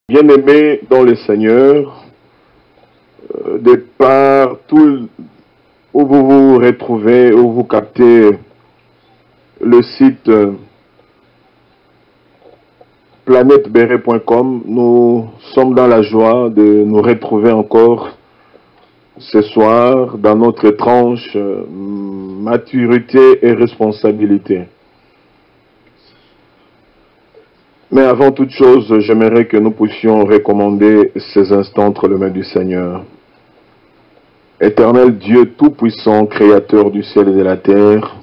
Bien-aimés dans le Seigneur, de par tout où vous vous retrouvez, où vous captez le site planeteberet.com, nous sommes dans la joie de nous retrouver encore ce soir dans notre tranche maturité et responsabilité. Mais avant toute chose, j'aimerais que nous puissions recommander ces instants entre les mains du Seigneur. Éternel Dieu Tout-Puissant, Créateur du ciel et de la terre,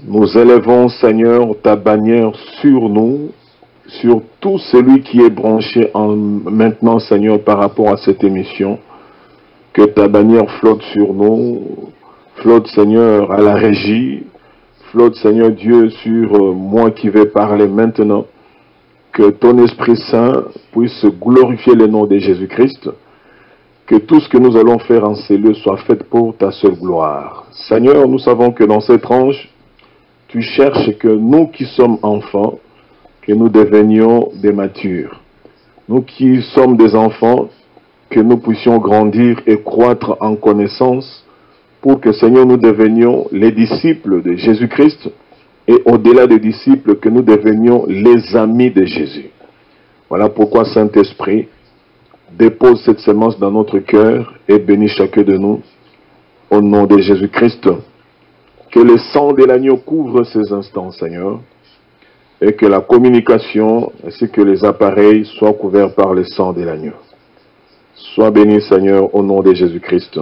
nous élevons, Seigneur, ta bannière sur nous, sur tout celui qui est branché maintenant, Seigneur, par rapport à cette émission. Que ta bannière flotte sur nous, flotte, Seigneur, à la régie, flotte, Seigneur Dieu, sur moi qui vais parler maintenant. Que ton Esprit Saint puisse glorifier le nom de Jésus-Christ. Que tout ce que nous allons faire en ces lieux soit fait pour ta seule gloire. Seigneur, nous savons que dans cette tranche, tu cherches que nous qui sommes enfants, que nous devenions des matures. Nous qui sommes des enfants, que nous puissions grandir et croître en connaissance pour que, Seigneur, nous devenions les disciples de Jésus-Christ et au-delà des disciples, que nous devenions les amis de Jésus. Voilà pourquoi, Saint-Esprit, dépose cette semence dans notre cœur et bénis chacun de nous au nom de Jésus-Christ. Que le sang de l'agneau couvre ces instants, Seigneur, et que la communication ainsi que les appareils soient couverts par le sang de l'agneau. Sois béni, Seigneur, au nom de Jésus-Christ.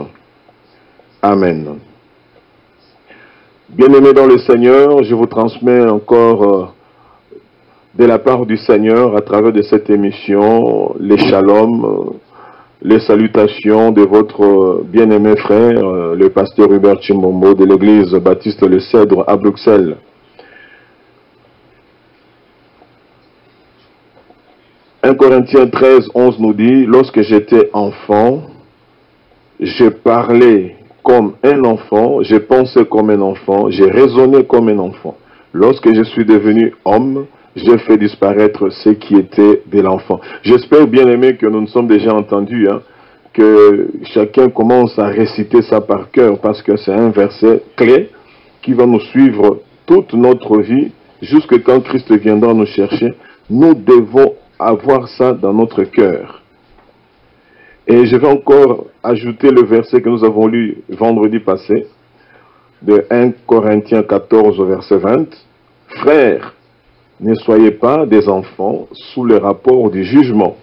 Amen. Bien-aimés dans le Seigneur, je vous transmets encore de la part du Seigneur à travers de cette émission les shalom, les salutations de votre bien-aimé frère, le pasteur Hubert Chimbombo de l'église Baptiste Le Cèdre à Bruxelles. « 1 Corinthiens 13, 11 nous dit, « Lorsque j'étais enfant, je parlais comme un enfant, j'ai pensé comme un enfant, j'ai raisonné comme un enfant. Lorsque je suis devenu homme, j'ai fait disparaître ce qui était de l'enfant. » J'espère, bien aimé, que nous nous sommes déjà entendus, que chacun commence à réciter ça par cœur, parce que c'est un verset clé qui va nous suivre toute notre vie, jusque quand Christ viendra nous chercher. Nous devons avoir ça dans notre cœur. Et je vais encore ajouter le verset que nous avons lu vendredi passé, de 1 Corinthiens 14 au verset 20. « Frères, ne soyez pas des enfants sous le rapport du jugement,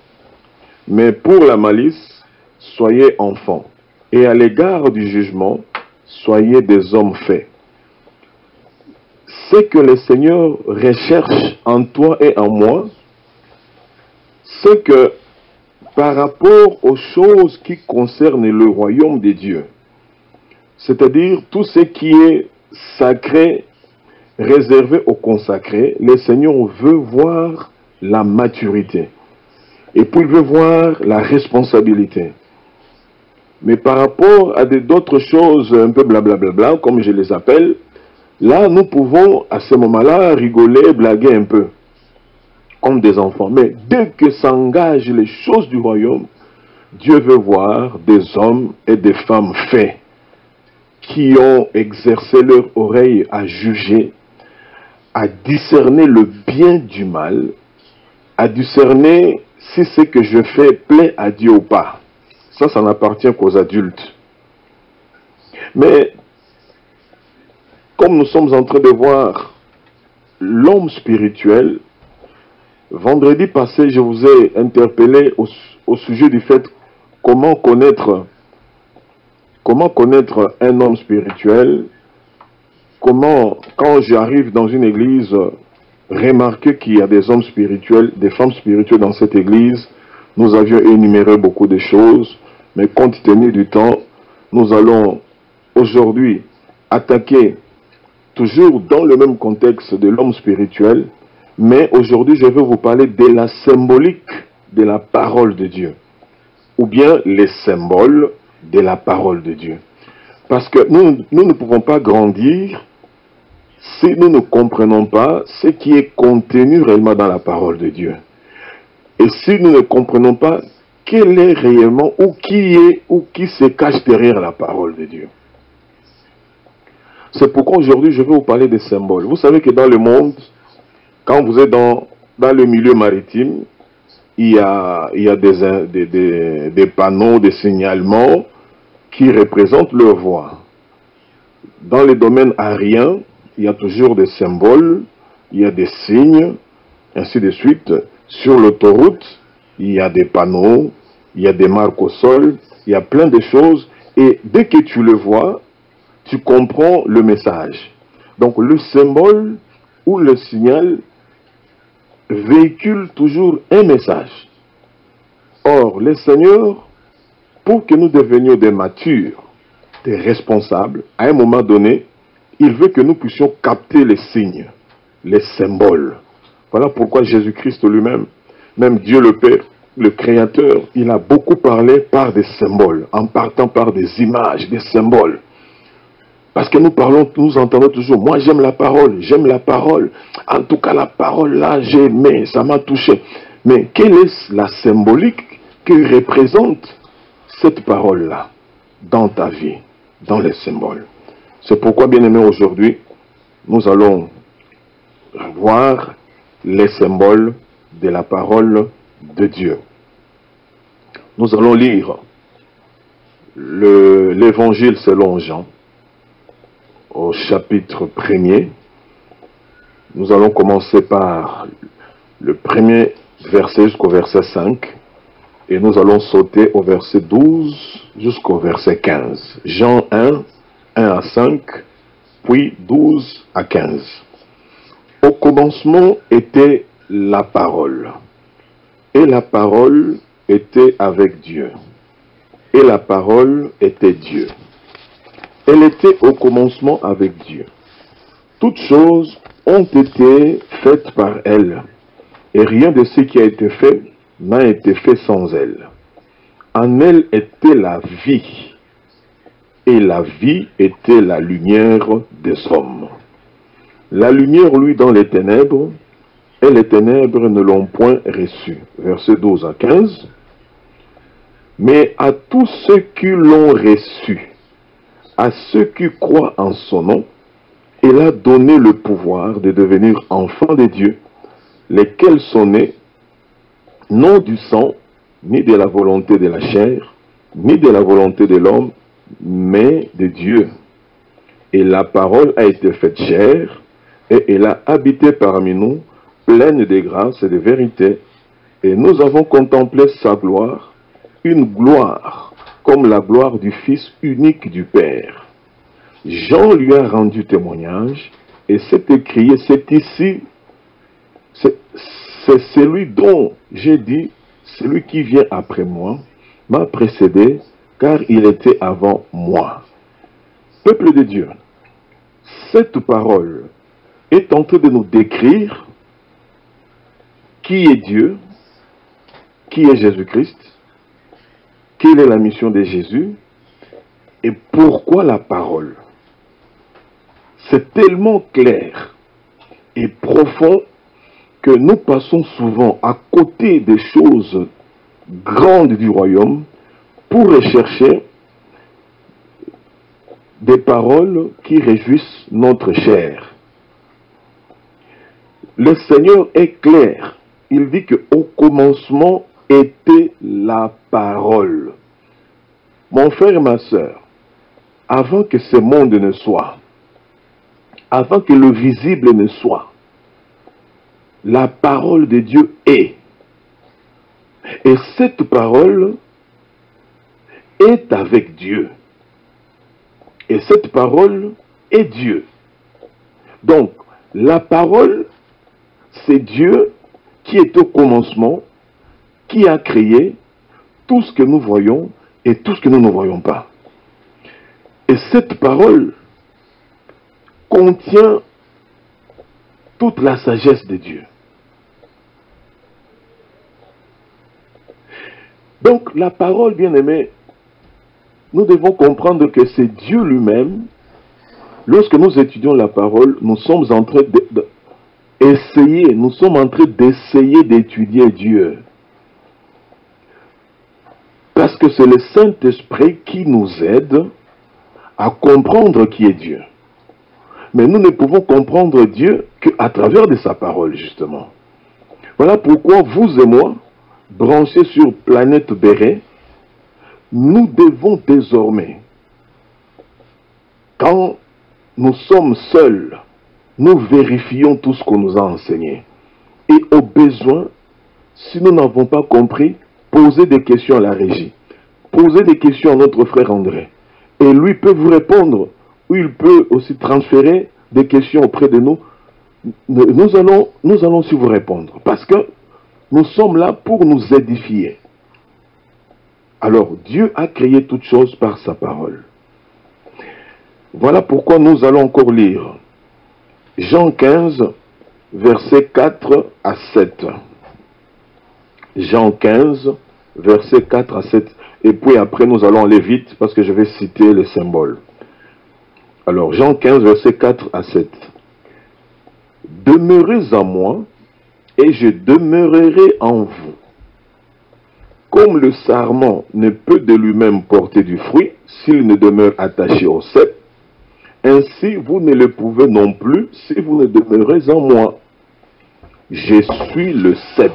mais pour la malice, soyez enfants. Et à l'égard du jugement, soyez des hommes faits. » Ce que le Seigneur recherche en toi et en moi, c'est que par rapport aux choses qui concernent le royaume de Dieu, c'est-à-dire tout ce qui est sacré, réservé aux consacrés, le Seigneur veut voir la maturité. Et puis il veut voir la responsabilité. Mais par rapport à d'autres choses un peu blablabla, comme je les appelle, là nous pouvons à ce moment-là rigoler, blaguer un peu, comme des enfants. Mais dès que s'engagent les choses du royaume, Dieu veut voir des hommes et des femmes faits, qui ont exercé leur oreille à juger, à discerner le bien du mal, à discerner si ce que je fais plaît à Dieu ou pas. Ça n'appartient qu'aux adultes. Mais, comme nous sommes en train de voir l'homme spirituel, vendredi passé, je vous ai interpellé au sujet du fait comment connaître un homme spirituel, comment, quand j'arrive dans une église, remarquer qu'il y a des hommes spirituels, des femmes spirituelles dans cette église. Nous avions énuméré beaucoup de choses, mais compte tenu du temps, nous allons aujourd'hui attaquer toujours dans le même contexte de l'homme spirituel, mais aujourd'hui je vais vous parler de la symbolique de la parole de Dieu, ou bien les symboles de la parole de Dieu. Parce que nous ne pouvons pas grandir si nous ne comprenons pas ce qui est contenu réellement dans la parole de Dieu. Et si nous ne comprenons pas quel est réellement ou qui se cache derrière la parole de Dieu. C'est pourquoi aujourd'hui je vais vous parler des symboles. Vous savez que dans le monde, quand vous êtes dans le milieu maritime, il y a des panneaux de signalement qui représentent leur voie. Dans les domaines aériens, il y a toujours des symboles, il y a des signes, ainsi de suite. Sur l'autoroute, il y a des panneaux, il y a des marques au sol, il y a plein de choses. Et dès que tu le vois, tu comprends le message. Donc le symbole ou le signal véhicule toujours un message. Or, le Seigneur, pour que nous devenions des matures, des responsables, à un moment donné, il veut que nous puissions capter les signes, les symboles. Voilà pourquoi Jésus-Christ lui-même, même Dieu le Père, le Créateur, il a beaucoup parlé par des symboles, en partant par des images, des symboles. Parce que nous entendons toujours, moi j'aime la parole, en tout cas la parole là, j'ai aimé, ça m'a touché. Mais quelle est la symbolique que représente cette parole-là dans ta vie, dans les symboles? C'est pourquoi, bien aimé, aujourd'hui, nous allons voir les symboles de la parole de Dieu. Nous allons lire l'évangile selon Jean, au chapitre 1er. Nous allons commencer par le premier verset jusqu'au verset 5. Et nous allons sauter au verset 12 jusqu'au verset 15. Jean 1, 1 à 5, puis 12 à 15. Au commencement était la parole. Et la parole était avec Dieu. Et la parole était Dieu. Elle était au commencement avec Dieu. Toutes choses ont été faites par elle. Et rien de ce qui a été fait n'a été fait sans elle. En elle était la vie. Et la vie était la lumière des hommes. La lumière, lui, dans les ténèbres, et les ténèbres ne l'ont point reçue. Versets 12 à 15. Mais à tous ceux qui l'ont reçu, à ceux qui croient en son nom, il a donné le pouvoir de devenir enfants de Dieu, lesquels sont nés, non du sang, ni de la volonté de la chair, ni de la volonté de l'homme, mais de Dieu. Et la parole a été faite chair, et elle a habité parmi nous, pleine de grâce et de vérité, et nous avons contemplé sa gloire, une gloire comme la gloire du Fils unique du Père. Jean lui a rendu témoignage, et c'est écrit, c'est ici, c'est celui dont j'ai dit, celui qui vient après moi, m'a précédé, car il était avant moi. Peuple de Dieu, cette parole est en train de nous décrire qui est Dieu, qui est Jésus-Christ, quelle est la mission de Jésus et pourquoi la parole. C'est tellement clair et profond que nous passons souvent à côté des choses grandes du royaume pour rechercher des paroles qui réjouissent notre chair. Le Seigneur est clair. Il dit qu'au commencement était la parole. Mon frère et ma sœur, avant que ce monde ne soit, avant que le visible ne soit, la parole de Dieu est. Et cette parole est avec Dieu. Et cette parole est Dieu. Donc, la parole, c'est Dieu qui est au commencement, qui a créé tout ce que nous voyons et tout ce que nous ne voyons pas. Et cette parole contient toute la sagesse de Dieu. Donc, la parole, bien-aimée, nous devons comprendre que c'est Dieu lui-même. Lorsque nous étudions la parole, nous sommes en train d'essayer d'étudier Dieu. Parce que c'est le Saint-Esprit qui nous aide à comprendre qui est Dieu. Mais nous ne pouvons comprendre Dieu qu'à travers de sa parole, justement. Voilà pourquoi vous et moi, branchés sur Planète Béret, nous devons désormais, quand nous sommes seuls, nous vérifions tout ce qu'on nous a enseigné. Et au besoin, si nous n'avons pas compris, poser des questions à la régie. Posez des questions à notre frère André. Et lui peut vous répondre. Ou il peut aussi transférer des questions auprès de nous. Nous allons aussi vous répondre. Parce que nous sommes là pour nous édifier. Alors, Dieu a créé toutes choses par sa parole. Voilà pourquoi nous allons encore lire Jean 15, versets 4 à 7. Jean 15, versets 4 à 7. Et puis après, nous allons aller vite parce que je vais citer les symboles. Alors, Jean 15, versets 4 à 7. Demeurez en moi et je demeurerai en vous. Comme le sarment ne peut de lui-même porter du fruit s'il ne demeure attaché au cep, ainsi vous ne le pouvez non plus si vous ne demeurez en moi. Je suis le cep,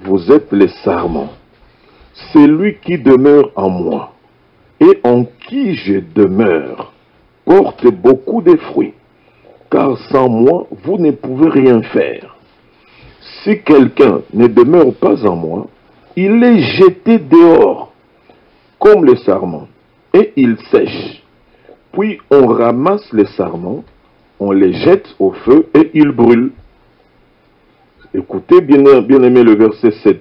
vous êtes les sarments. Celui qui demeure en moi et en qui je demeure porte beaucoup de fruits, car sans moi vous ne pouvez rien faire. Si quelqu'un ne demeure pas en moi, il est jeté dehors, comme le sarment, et il sèche. Puis on ramasse les sarments, on les jette au feu et ils brûlent. Écoutez bien aimé le verset 7.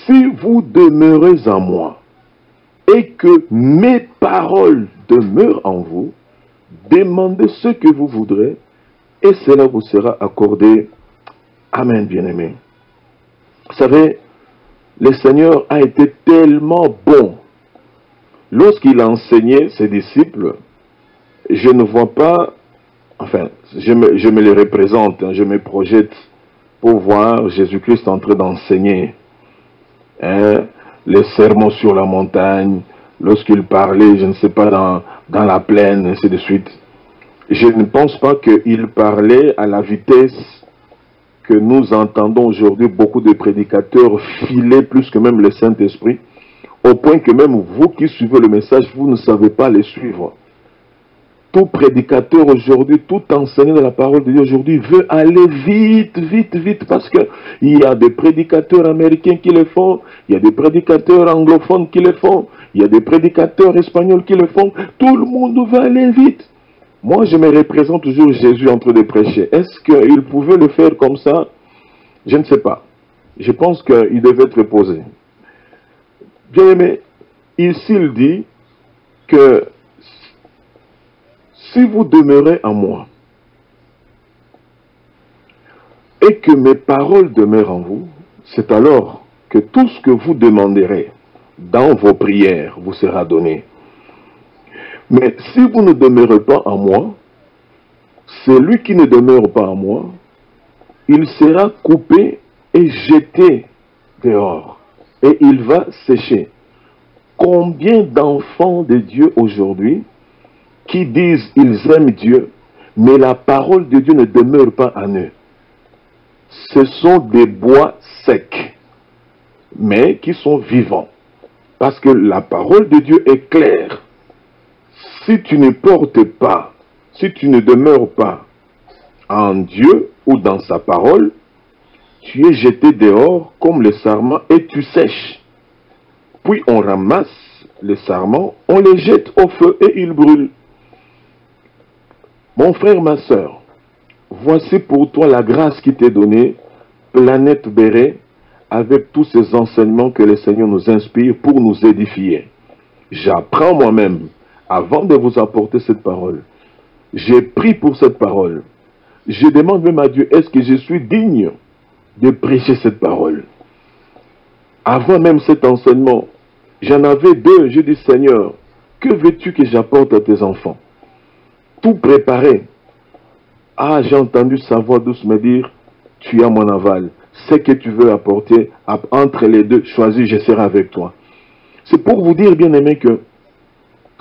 Si vous demeurez en moi, et que mes paroles demeurent en vous, demandez ce que vous voudrez, et cela vous sera accordé. Amen, bien-aimé. Vous savez, le Seigneur a été tellement bon. Lorsqu'il a enseigné ses disciples, je ne vois pas, enfin, je me les représente, je me projette pour voir Jésus-Christ en train d'enseigner les sermons sur la montagne, lorsqu'il parlait, je ne sais pas, dans la plaine, ainsi de suite. Je ne pense pas qu'il parlait à la vitesse que nous entendons aujourd'hui beaucoup de prédicateurs filer plus que même le Saint-Esprit, au point que même vous qui suivez le message, vous ne savez pas les suivre. Tout prédicateur aujourd'hui, tout enseignant de la parole de Dieu aujourd'hui veut aller vite, vite, vite, parce qu'il y a des prédicateurs américains qui le font, il y a des prédicateurs anglophones qui le font, il y a des prédicateurs espagnols qui le font, tout le monde veut aller vite. Moi, je me représente toujours Jésus en train de prêcher. Est-ce qu'il pouvait le faire comme ça? Je ne sais pas. Je pense qu'il devait être posé. Bien aimé, ici il dit que si vous demeurez en moi et que mes paroles demeurent en vous, c'est alors que tout ce que vous demanderez dans vos prières vous sera donné. Mais si vous ne demeurez pas en moi, celui qui ne demeure pas en moi, il sera coupé et jeté dehors. Et il va sécher. Combien d'enfants de Dieu aujourd'hui qui disent ils aiment Dieu, mais la parole de Dieu ne demeure pas en eux? Ce sont des bois secs, mais qui sont vivants. Parce que la parole de Dieu est claire. Si tu ne portes pas, si tu ne demeures pas en Dieu ou dans sa parole, tu es jeté dehors comme le sarment et tu sèches. Puis on ramasse les sarments, on les jette au feu et ils brûlent. Mon frère, ma soeur, voici pour toi la grâce qui t'est donnée, Planète Béret, avec tous ces enseignements que le Seigneur nous inspire pour nous édifier. J'apprends moi-même, avant de vous apporter cette parole, j'ai pris pour cette parole. Je demande même à Dieu, est-ce que je suis digne de prêcher cette parole? Avant même cet enseignement, j'en avais deux. Je dis, Seigneur, que veux-tu que j'apporte à tes enfants? Tout préparé. Ah, j'ai entendu sa voix douce me dire, tu as mon aval. Ce que tu veux apporter, entre les deux, choisis, je serai avec toi. C'est pour vous dire, bien aimé, que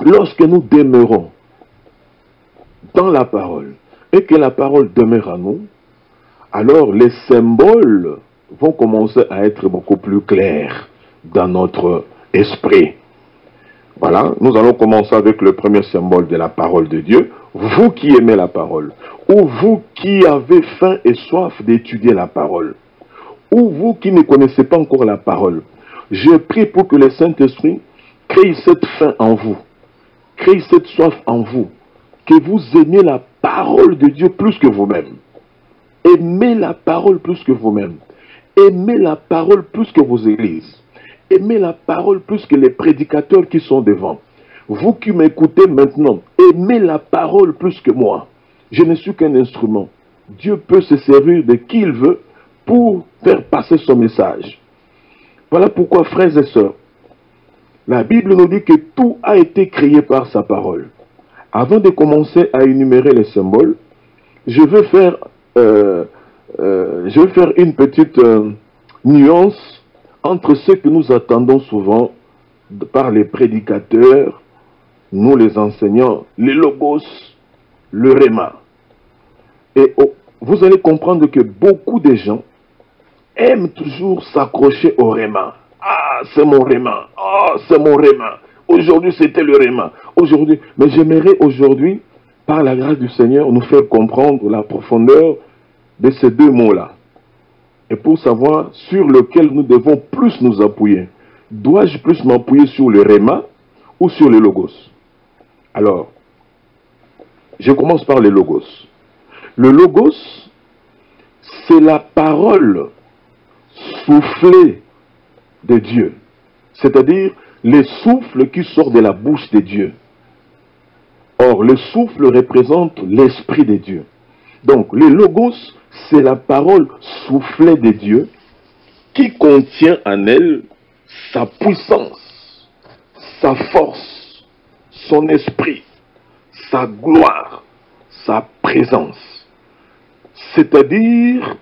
lorsque nous demeurons dans la parole et que la parole demeure en nous, alors les symboles vont commencer à être beaucoup plus clairs dans notre esprit. Voilà, nous allons commencer avec le premier symbole de la parole de Dieu. Vous qui aimez la parole, ou vous qui avez faim et soif d'étudier la parole, ou vous qui ne connaissez pas encore la parole, je prie pour que le Saint-Esprit crée cette faim en vous, crée cette soif en vous, que vous aimiez la parole de Dieu plus que vous-même. Aimez la parole plus que vous-même. Aimez la parole plus que vos églises. Aimez la parole plus que les prédicateurs qui sont devant. Vous qui m'écoutez maintenant, aimez la parole plus que moi. Je ne suis qu'un instrument. Dieu peut se servir de qui il veut pour faire passer son message. Voilà pourquoi, frères et sœurs, la Bible nous dit que tout a été créé par sa parole. Avant de commencer à énumérer les symboles, je vais faire une petite nuance entre ce que nous attendons souvent par les prédicateurs, nous les enseignants, les logos, le réma. Et vous allez comprendre que beaucoup de gens aiment toujours s'accrocher au réma. Ah, c'est mon réma. Ah, c'est mon réma. Aujourd'hui, c'était le réma. Aujourd'hui, mais j'aimerais aujourd'hui, par la grâce du Seigneur, nous faire comprendre la profondeur de ces deux mots-là. Et pour savoir sur lequel nous devons plus nous appuyer. Dois-je plus m'appuyer sur le réma ou sur le logos? Alors, je commence par le logos. Le logos, c'est la parole soufflée de Dieu. C'est-à-dire le souffle qui sort de la bouche de Dieu. Or, le souffle représente l'Esprit de Dieu. Donc, le logos, c'est la parole soufflée de Dieu qui contient en elle sa puissance, sa force, son esprit, sa gloire, sa présence. C'est-à-dire,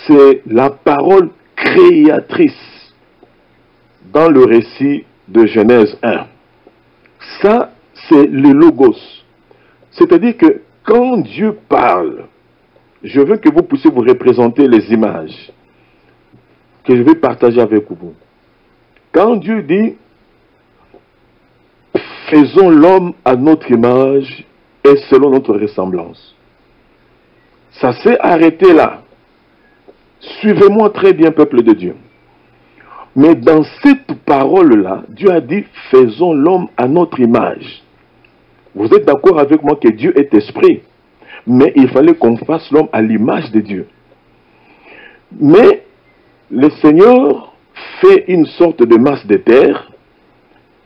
c'est la parole créatrice dans le récit de Genèse 1. Ça, c'est le logos. C'est-à-dire que quand Dieu parle, je veux que vous puissiez vous représenter les images que je vais partager avec vous. Quand Dieu dit, faisons l'homme à notre image et selon notre ressemblance. Ça s'est arrêté là. Suivez-moi très bien, peuple de Dieu. Mais dans cette parole-là, Dieu a dit, faisons l'homme à notre image. Vous êtes d'accord avec moi que Dieu est esprit, mais il fallait qu'on fasse l'homme à l'image de Dieu. Mais le Seigneur fait une sorte de masse de terre,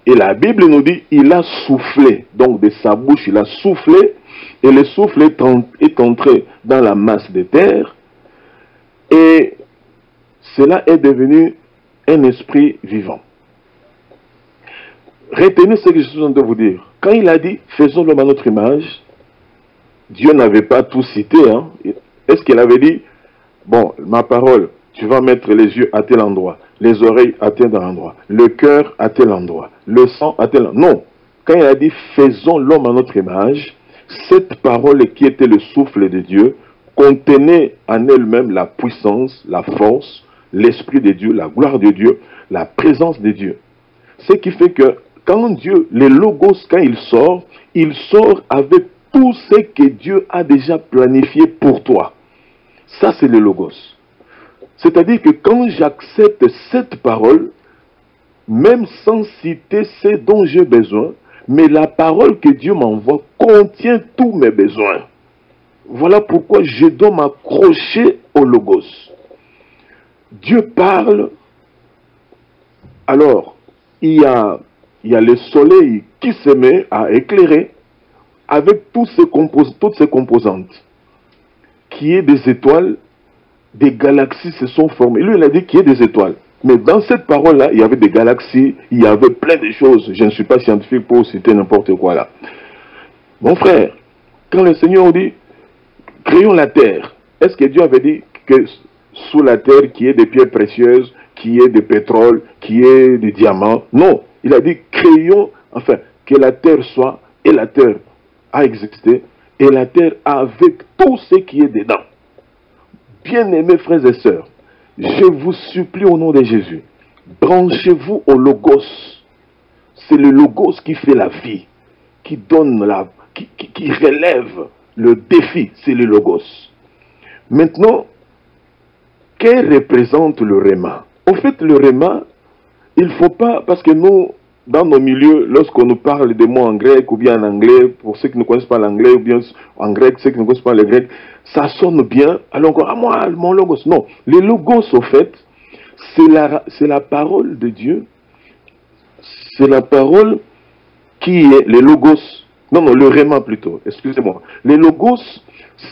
et la Bible nous dit, il a soufflé, donc de sa bouche il a soufflé, et le souffle est entré dans la masse de terre, et cela est devenu un esprit vivant. Retenez ce que je suis en train de vous dire. Quand il a dit, faisons l'homme à notre image, Dieu n'avait pas tout cité. Hein. Est-ce qu'il avait dit, bon, ma parole, tu vas mettre les yeux à tel endroit, les oreilles à tel endroit, le cœur à tel endroit, le sang à tel endroit. Non. Quand il a dit, faisons l'homme à notre image, cette parole qui était le souffle de Dieu contenait en elle-même la puissance, la force, l'Esprit de Dieu, la gloire de Dieu, la présence de Dieu. Ce qui fait que quand Dieu, les logos, quand il sort avec tout ce que Dieu a déjà planifié pour toi. Ça, c'est le logos. C'est-à-dire que quand j'accepte cette parole, même sans citer ce dont j'ai besoin, mais la parole que Dieu m'envoie contient tous mes besoins. Voilà pourquoi je dois m'accrocher au logos. Dieu parle, alors il y a le soleil qui se met à éclairer avec toutes ces composantes, qui est des étoiles, des galaxies se sont formées. Lui, il a dit qu'il y a des étoiles. Mais dans cette parole-là, il y avait des galaxies, il y avait plein de choses. Je ne suis pas scientifique pour citer n'importe quoi là. Mon frère, quand le Seigneur dit, créons la terre, est-ce que Dieu avait dit que sous la terre, qui est des pierres précieuses, qui est de pétrole, qui est de diamants. Non, il a dit créons, enfin, que la terre soit, et la terre a existé, et la terre avec tout ce qui est dedans. Bien-aimés frères et sœurs, je vous supplie au nom de Jésus, branchez-vous au Logos. C'est le Logos qui fait la vie, qui donne la, qui relève le défi, c'est le Logos. Maintenant, qu'est représente le Réma? En fait, le Réma, il ne faut pas, parce que nous, dans nos milieux, lorsqu'on nous parle des mots en grec ou bien en anglais, pour ceux qui ne connaissent pas l'anglais ou bien en grec, ceux qui ne connaissent pas le grec, ça sonne bien. Alors, moi, mon Logos. Non, le Logos, au fait, c'est la parole de Dieu. C'est la parole qui est le Logos. Non, le Réma plutôt, excusez-moi. Le Logos,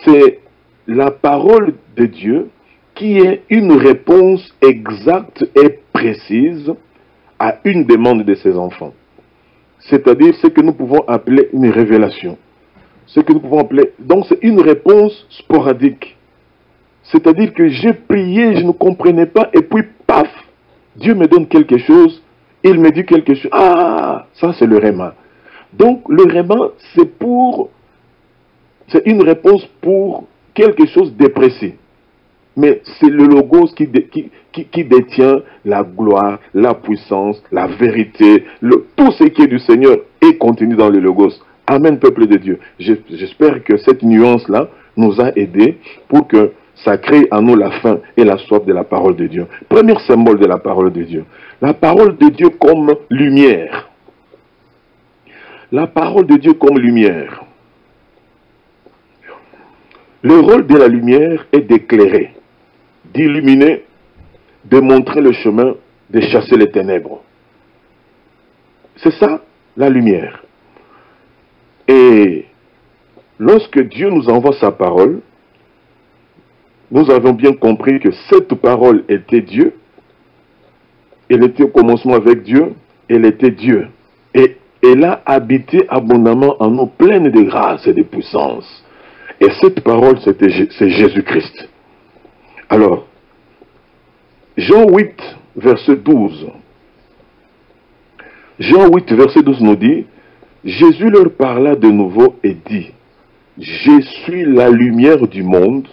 c'est la parole de Dieu qui est une réponse exacte et précise à une demande de ses enfants. C'est-à-dire ce que nous pouvons appeler une révélation. Ce que nous pouvons appeler... Donc c'est une réponse sporadique. C'est-à-dire que j'ai prié, je ne comprenais pas, et puis paf, Dieu me donne quelque chose, il me dit quelque chose. Ah, ça c'est le Réma. Donc le Réma, c'est une réponse pour quelque chose de précis. Mais c'est le Logos qui détient la gloire, la puissance, la vérité, tout ce qui est du Seigneur est contenu dans le Logos. Amen, peuple de Dieu. J'espère que cette nuance-là nous a aidés pour que ça crée en nous la faim et la soif de la parole de Dieu. Premier symbole de la parole de Dieu. La parole de Dieu comme lumière. La parole de Dieu comme lumière. Le rôle de la lumière est d'éclairer, d'illuminer, de montrer le chemin, de chasser les ténèbres. C'est ça, la lumière. Et lorsque Dieu nous envoie sa parole, nous avons bien compris que cette parole était Dieu. Elle était au commencement avec Dieu, elle était Dieu. Et elle a habité abondamment en nous, pleine de grâce et de puissance. Et cette parole, c'est Jésus-Christ. Alors, Jean 8, verset 12. Jean 8, verset 12 nous dit, Jésus leur parla de nouveau et dit, je suis la lumière du monde,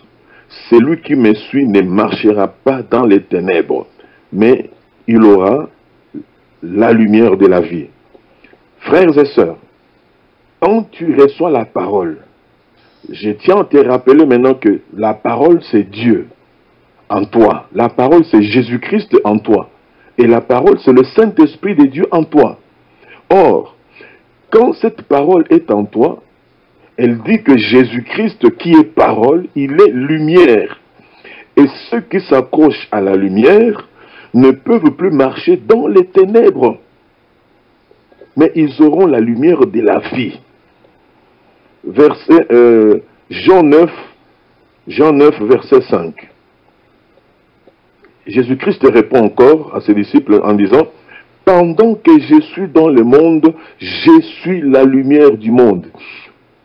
celui qui me suit ne marchera pas dans les ténèbres, mais il aura la lumière de la vie. Frères et sœurs, quand tu reçois la parole, je tiens à te rappeler maintenant que la parole c'est Dieu en toi. La parole c'est Jésus-Christ en toi. Et la parole c'est le Saint-Esprit de Dieu en toi. Or, quand cette parole est en toi, elle dit que Jésus-Christ qui est parole, il est lumière. Et ceux qui s'accrochent à la lumière ne peuvent plus marcher dans les ténèbres. Mais ils auront la lumière de la vie. Verset Jean 9, verset 5. Jésus-Christ répond encore à ses disciples en disant, « Pendant que je suis dans le monde, je suis la lumière du monde.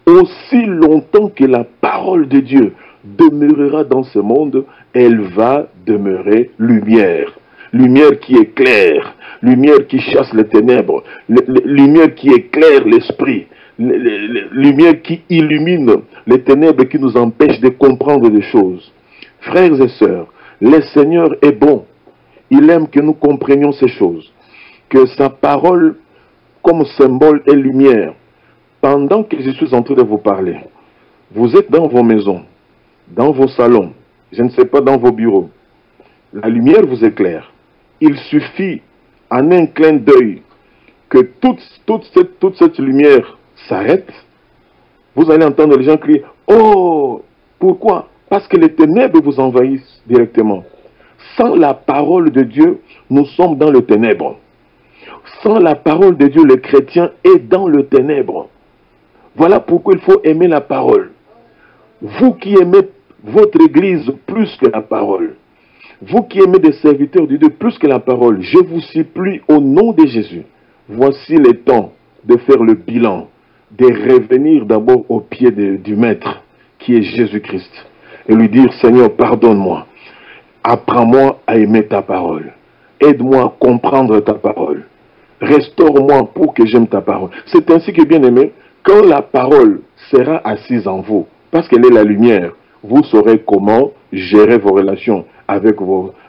Aussi longtemps que la parole de Dieu demeurera dans ce monde, elle va demeurer lumière. Lumière qui éclaire, lumière qui chasse les ténèbres, lumière qui éclaire l'esprit. Lumière qui illumine les ténèbres qui nous empêchent de comprendre des choses. Frères et sœurs, le Seigneur est bon. Il aime que nous comprenions ces choses. Que sa parole, comme symbole et lumière, pendant que je suis en train de vous parler, vous êtes dans vos maisons, dans vos salons, je ne sais pas, dans vos bureaux. La lumière vous éclaire. Il suffit, en un clin d'œil, que toute cette lumière s'arrête, vous allez entendre les gens crier « Oh !» Pourquoi? Parce que les ténèbres vous envahissent directement. Sans la parole de Dieu, nous sommes dans le ténèbre. Sans la parole de Dieu, le chrétien est dans le ténèbre. Voilà pourquoi il faut aimer la parole. Vous qui aimez votre église plus que la parole, vous qui aimez des serviteurs de Dieu plus que la parole, je vous supplie au nom de Jésus, voici le temps de faire le bilan, de revenir d'abord au pied du Maître, qui est Jésus-Christ, et lui dire, Seigneur, pardonne-moi, apprends-moi à aimer ta parole, Aide-moi à comprendre ta parole. Restaure-moi pour que j'aime ta parole. C'est ainsi que, bien aimé, quand la parole sera assise en vous, parce qu'elle est la lumière, vous saurez comment gérer vos relations avec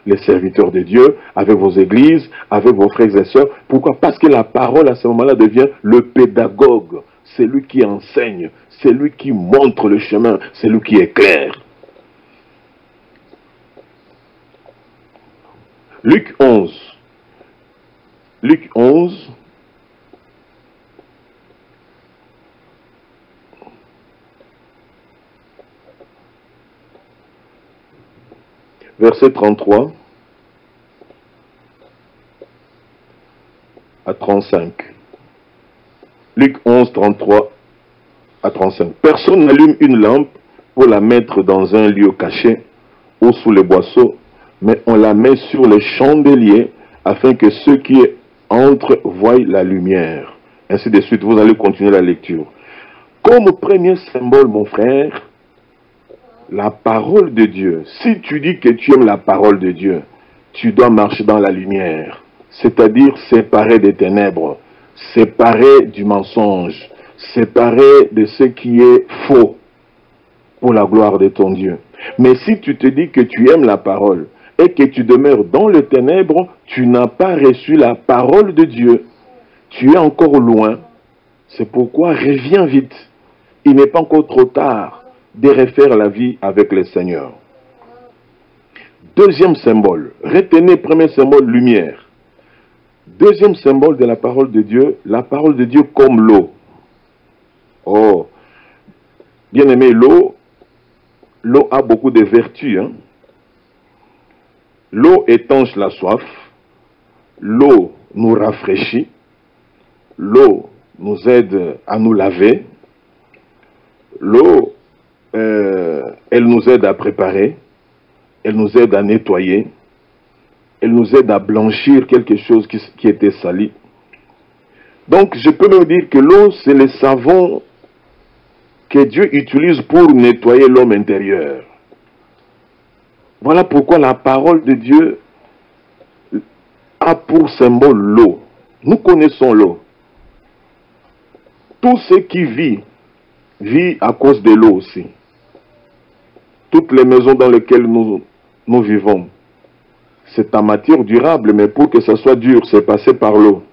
les serviteurs de Dieu, avec vos églises, avec vos frères et sœurs. Pourquoi? Parce que la parole à ce moment-là devient le pédagogue. C'est lui qui enseigne, c'est lui qui montre le chemin, c'est lui qui éclaire. Luc 11. Luc 11. Verset 33 à 35. Luc 11, 33 à 35. Personne n'allume une lampe pour la mettre dans un lieu caché ou sous les boisseaux, mais on la met sur les chandeliers afin que ceux qui entrent voient la lumière. Ainsi de suite, vous allez continuer la lecture. Comme premier symbole, mon frère, la parole de Dieu. Si tu dis que tu aimes la parole de Dieu, tu dois marcher dans la lumière, c'est-à-dire séparé des ténèbres, séparé du mensonge, séparé de ce qui est faux pour la gloire de ton Dieu. Mais si tu te dis que tu aimes la parole et que tu demeures dans le ténèbre, tu n'as pas reçu la parole de Dieu. Tu es encore loin. C'est pourquoi reviens vite. Il n'est pas encore trop tard de refaire la vie avec le Seigneur. Deuxième symbole. Retenez, premier symbole, lumière. Deuxième symbole de la parole de Dieu comme l'eau. Oh, bien aimé, l'eau a beaucoup de vertus. Hein? L'eau étanche la soif. L'eau nous rafraîchit. L'eau nous aide à nous laver. L'eau, elle nous aide à préparer. Elle nous aide à nettoyer. Elle nous aide à blanchir quelque chose qui était sali. Donc, je peux me dire que l'eau, c'est le savon que Dieu utilise pour nettoyer l'homme intérieur. Voilà pourquoi la parole de Dieu a pour symbole l'eau. Nous connaissons l'eau. Tout ce qui vit à cause de l'eau aussi. Toutes les maisons dans lesquelles nous vivons, c'est en matière durable, mais pour que ça soit dur, c'est passé par l'eau.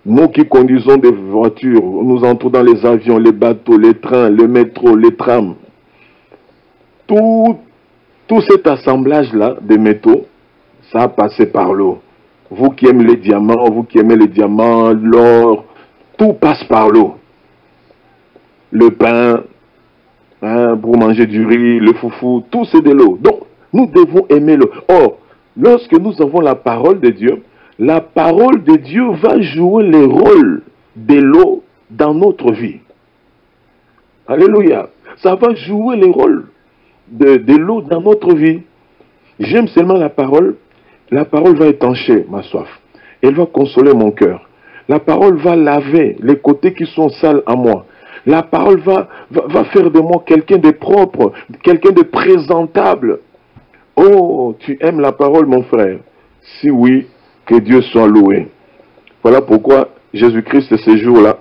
Nous qui conduisons des voitures, nous entrons dans les avions, les bateaux, les trains, le métro, les trams. Tout cet assemblage-là de métaux, ça a passé par l'eau. Vous qui aimez les diamants, vous qui aimez les diamants, l'or, tout passe par l'eau. Le pain, hein, pour manger du riz, le foufou, tout c'est de l'eau. Donc, nous devons aimer l'eau. Or, lorsque nous avons la parole de Dieu, la parole de Dieu va jouer le rôle de l'eau dans notre vie. Alléluia. Ça va jouer le rôle de l'eau dans notre vie. J'aime seulement la parole. La parole va étancher ma soif. Elle va consoler mon cœur. La parole va laver les côtés qui sont sales à moi. La parole va faire de moi quelqu'un de propre, quelqu'un de présentable. Oh, tu aimes la parole, mon frère? Si oui, que Dieu soit loué. Voilà pourquoi Jésus-Christ, ce jour-là,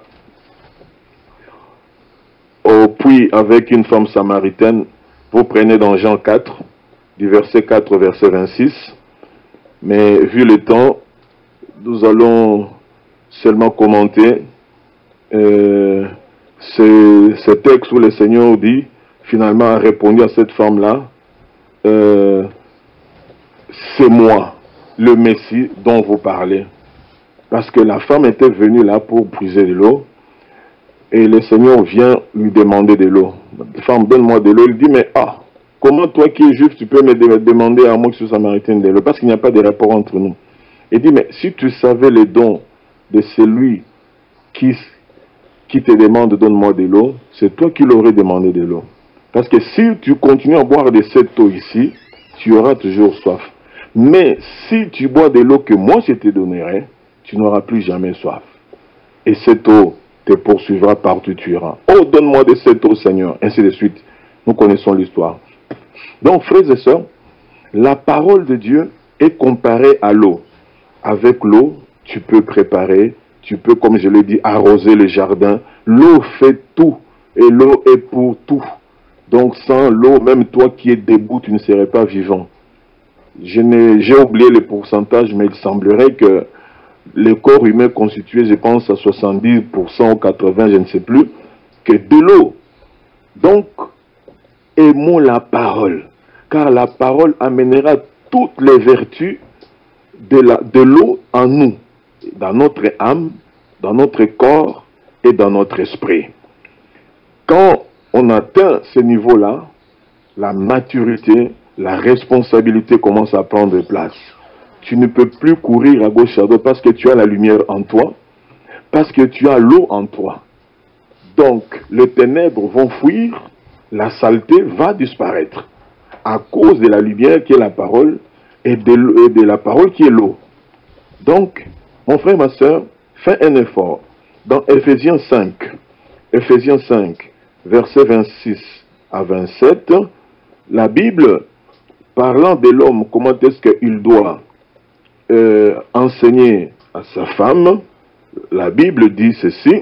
au puits avec une femme samaritaine, vous prenez dans Jean 4, du verset 4 au verset 26. Mais vu le temps, nous allons seulement commenter ce texte où le Seigneur dit, finalement a répondu à cette femme-là, c'est moi, le Messie dont vous parlez. Parce que la femme était venue là pour puiser de l'eau. Et le Seigneur vient lui demander de l'eau. La femme, donne-moi de l'eau. Il dit, mais comment toi qui es juif, tu peux me demander à moi qui suis samaritain de l'eau? Parce qu'il n'y a pas de rapport entre nous. Il dit, mais si tu savais les dons de celui qui te demande, donne-moi de l'eau, c'est toi qui l'aurais demandé de l'eau. Parce que si tu continues à boire de cette eau ici, tu auras toujours soif. Mais si tu bois de l'eau que moi je te donnerai, tu n'auras plus jamais soif. Et cette eau te poursuivra partout tu iras. Oh, donne-moi de cette eau, Seigneur. Ainsi de suite. Nous connaissons l'histoire. Donc, frères et sœurs, la parole de Dieu est comparé à l'eau. Avec l'eau, tu peux préparer, tu peux, comme je l'ai dit, arroser le jardin. L'eau fait tout et l'eau est pour tout. Donc sans l'eau, même toi qui es debout, tu ne serais pas vivant. J'ai oublié le pourcentage, mais il semblerait que le corps humain constitué, je pense, à 70% ou 80%, je ne sais plus, que de l'eau. Donc, aimons la parole, car la parole amènera toutes les vertus de l'eau en nous, dans notre âme, dans notre corps et dans notre esprit. Quand on atteint ce niveau-là, la maturité, la responsabilité commence à prendre place. Tu ne peux plus courir à gauche à droite parce que tu as la lumière en toi, parce que tu as l'eau en toi. Donc, les ténèbres vont fuir, la saleté va disparaître à cause de la lumière qui est la parole et de la parole qui est l'eau. Donc, mon frère, ma soeur, fais un effort. Dans Ephésiens 5, versets 26 à 27, la Bible, parlant de l'homme, comment est-ce qu'il doit enseigner à sa femme, la Bible dit ceci: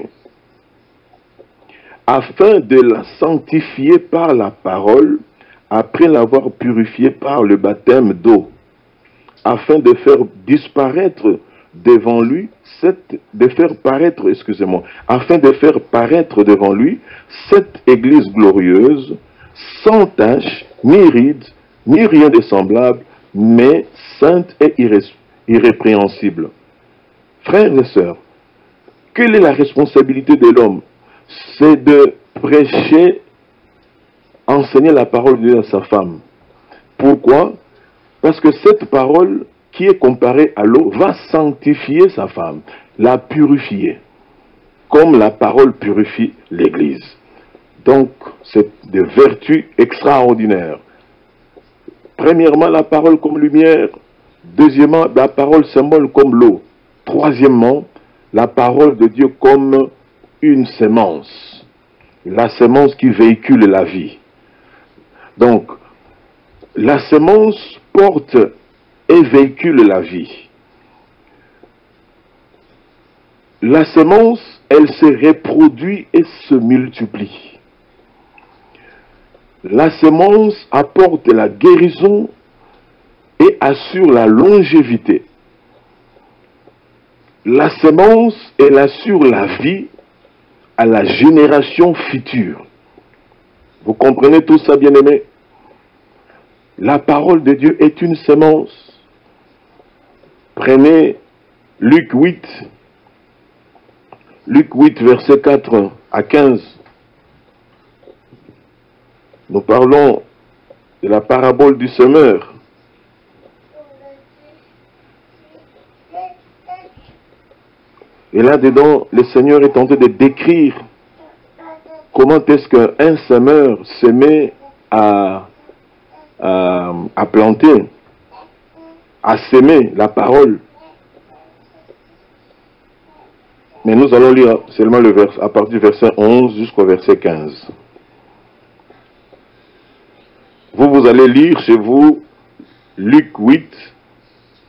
afin de la sanctifier par la parole, après l'avoir purifiée par le baptême d'eau, afin de faire disparaître devant lui, afin de faire paraître devant lui cette église glorieuse, sans tache, ni ride, ni rien de semblable, mais sainte et irrépréhensible. Frères et sœurs, quelle est la responsabilité de l'homme? C'est de prêcher, enseigner la parole de Dieu à sa femme. Pourquoi? Parce que cette parole qui est comparée à l'eau va sanctifier sa femme, la purifier, comme la parole purifie l'Église. Donc, c'est des vertus extraordinaires. Premièrement, la parole comme lumière. Deuxièmement, la parole symbole comme l'eau. Troisièmement, la parole de Dieu comme une sémence. La sémence qui véhicule la vie. Donc, la sémence porte et véhicule la vie. La sémence, elle se reproduit et se multiplie. La sémence apporte la guérison et assure la longévité. La sémence, elle assure la vie à la génération future. Vous comprenez tout ça, bien-aimés? La parole de Dieu est une sémence. Prenez Luc 8, versets 4 à 15. Nous parlons de la parabole du semeur. Et là-dedans, le Seigneur est en train de décrire comment est-ce qu'un semeur se met à planter, à s'aimer la parole. Mais nous allons lire seulement le verset, à partir du verset 11 jusqu'au verset 15. Vous allez lire chez vous Luc 8,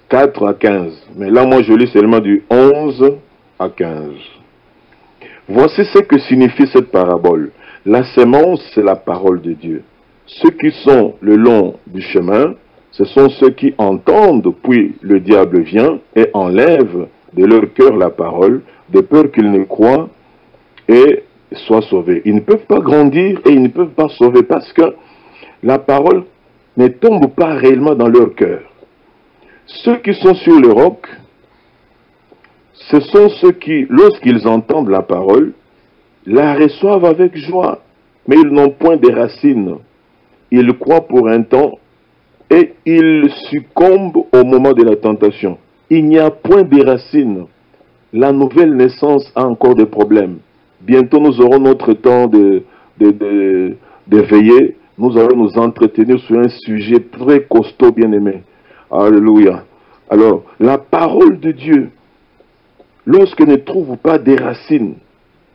4 à 15. Mais là, moi, je lis seulement du 11 à 15. Voici ce que signifie cette parabole. La sémence, c'est la parole de Dieu. Ceux qui sont le long du chemin, ce sont ceux qui entendent, puis le diable vient et enlève de leur cœur la parole, de peur qu'ils ne croient et soient sauvés. Ils ne peuvent pas grandir et ils ne peuvent pas sauver parce que la parole ne tombe pas réellement dans leur cœur. Ceux qui sont sur le roc, ce sont ceux qui, lorsqu'ils entendent la parole, la reçoivent avec joie, mais ils n'ont point de racines. Ils croient pour un temps et ils succombent au moment de la tentation. Il n'y a point de racines. La nouvelle naissance a encore des problèmes. Bientôt nous aurons notre temps de veiller. Nous allons nous entretenir sur un sujet très costaud, bien-aimé. Alléluia. Alors, la parole de Dieu, lorsqu'elle ne trouve pas des racines,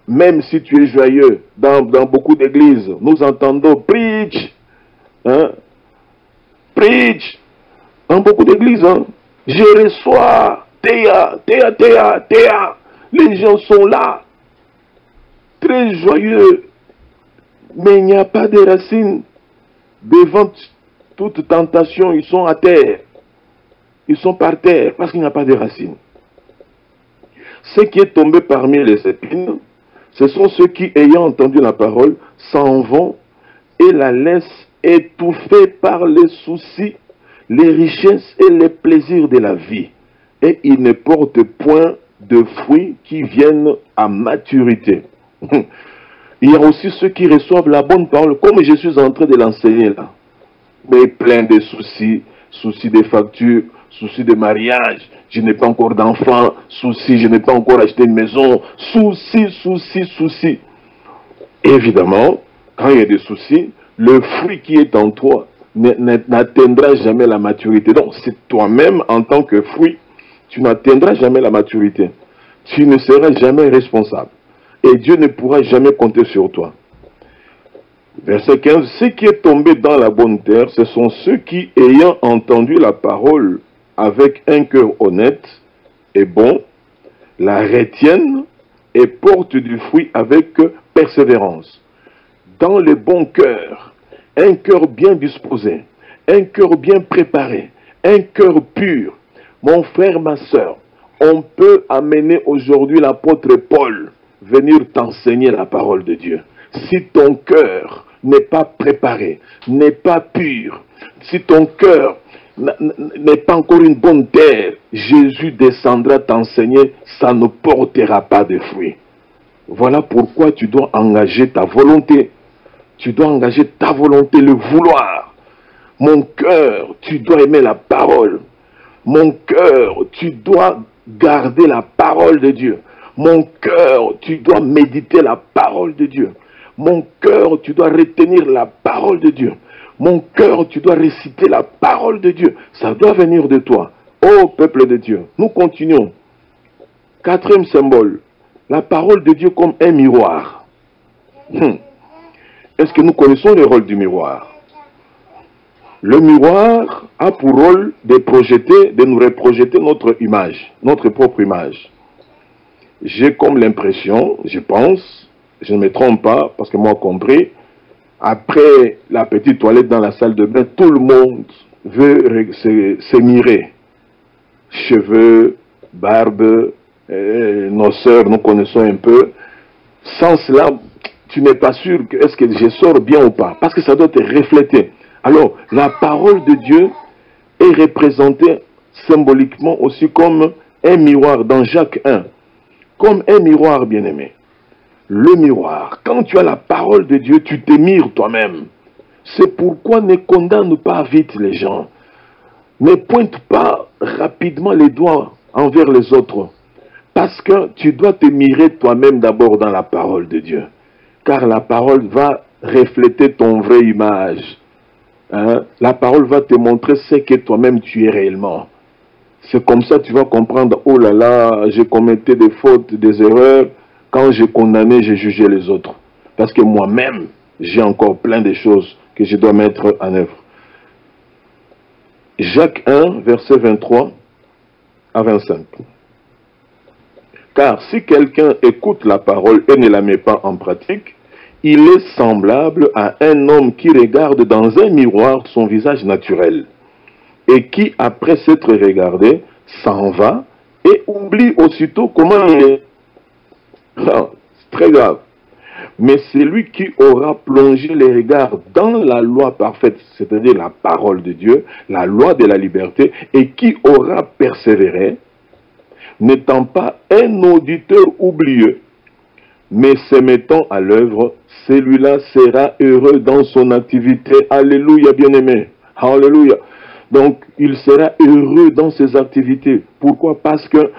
même si tu es joyeux, dans beaucoup d'églises, nous entendons « preach ». Hein? Preach. Dans beaucoup d'églises, hein, je reçois Théa, Théa, Théa, Théa. Les gens sont là, très joyeux, mais il n'y a pas de racines. Devant toute tentation, ils sont à terre. Ils sont par terre parce qu'il n'y a pas de racines. Ce qui est tombé parmi les épines, ce sont ceux qui, ayant entendu la parole, s'en vont et la laissent étouffée par les soucis, les richesses et les plaisirs de la vie. Et ils ne portent point de fruits qui viennent à maturité. Il y a aussi ceux qui reçoivent la bonne parole, comme je suis en train de l'enseigner là. Mais plein de soucis, soucis de factures, soucis de mariage, je n'ai pas encore d'enfant, soucis, je n'ai pas encore acheté une maison, soucis, soucis, soucis. Évidemment, quand il y a des soucis, le fruit qui est en toi n'atteindra jamais la maturité. Donc, c'est toi-même en tant que fruit, tu n'atteindras jamais la maturité. Tu ne seras jamais responsable. Et Dieu ne pourra jamais compter sur toi. Verset 15, « Ceux qui est tombé dans la bonne terre, ce sont ceux qui, ayant entendu la parole avec un cœur honnête et bon, la retiennent et portent du fruit avec persévérance. Dans le bon cœur, un cœur bien disposé, un cœur bien préparé, un cœur pur. Mon frère, ma soeur, on peut amener aujourd'hui l'apôtre Paul venir t'enseigner la parole de Dieu. Si ton cœur n'est pas préparé, n'est pas pur, si ton cœur n'est pas encore une bonne terre, Jésus descendra t'enseigner, ça ne portera pas de fruits. Voilà pourquoi tu dois engager ta volonté. Tu dois engager ta volonté, le vouloir. Mon cœur, tu dois aimer la parole. Mon cœur, tu dois garder la parole de Dieu. Mon cœur, tu dois méditer la parole de Dieu. Mon cœur, tu dois retenir la parole de Dieu. Mon cœur, tu dois réciter la parole de Dieu. Ça doit venir de toi. Ô peuple de Dieu, nous continuons. Quatrième symbole, la parole de Dieu comme un miroir. Est-ce que nous connaissons le rôle du miroir? Le miroir a pour rôle de projeter, de nous reprojeter notre image, notre propre image. J'ai comme l'impression, je pense, je ne me trompe pas, parce que moi compris, après la petite toilette dans la salle de bain, tout le monde veut se mirer. Cheveux, barbe, nos sœurs, nous connaissons un peu. Sans cela, tu n'es pas sûr que est-ce que je sors bien ou pas, parce que ça doit te refléter. Alors, la parole de Dieu est représentée symboliquement aussi comme un miroir dans Jacques 1. Comme un miroir, bien-aimé. Le miroir, quand tu as la parole de Dieu, tu te mires toi-même. C'est pourquoi ne condamne pas vite les gens. Ne pointe pas rapidement les doigts envers les autres. Parce que tu dois te mirer toi-même d'abord dans la parole de Dieu. Car la parole va refléter ton vraie image. Hein? La parole va te montrer ce que toi-même tu es réellement. C'est comme ça que tu vas comprendre, oh là là, j'ai commis des fautes, des erreurs. Quand j'ai condamné, j'ai jugé les autres. Parce que moi-même, j'ai encore plein de choses que je dois mettre en œuvre. Jacques 1, verset 23 à 25. Car si quelqu'un écoute la parole et ne la met pas en pratique, il est semblable à un homme qui regarde dans un miroir son visage naturel et qui, après s'être regardé, s'en va et oublie aussitôt comment il est. C'est très grave. Mais celui qui aura plongé les regards dans la loi parfaite, c'est-à-dire la parole de Dieu, la loi de la liberté, et qui aura persévéré, n'étant pas un auditeur oublieux, mais se mettant à l'œuvre, celui-là sera heureux dans son activité. Alléluia, bien-aimé. Alléluia. Donc, il sera heureux dans ses activités. Pourquoi? Parce que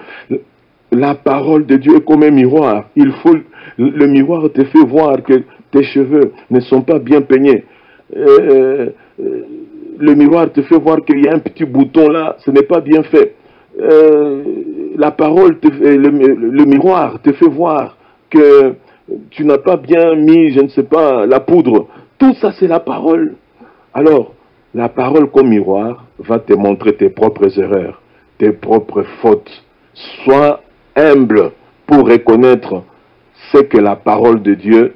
la parole de Dieu est comme un miroir. Le miroir te fait voir que tes cheveux ne sont pas bien peignés. Le miroir te fait voir qu'il y a un petit bouton là, ce n'est pas bien fait. La parole, le miroir te fait voir que tu n'as pas bien mis, je ne sais pas, la poudre. Tout ça, c'est la parole. Alors, La parole comme miroir va te montrer tes propres erreurs, tes propres fautes. Sois humble pour reconnaître ce que la parole de Dieu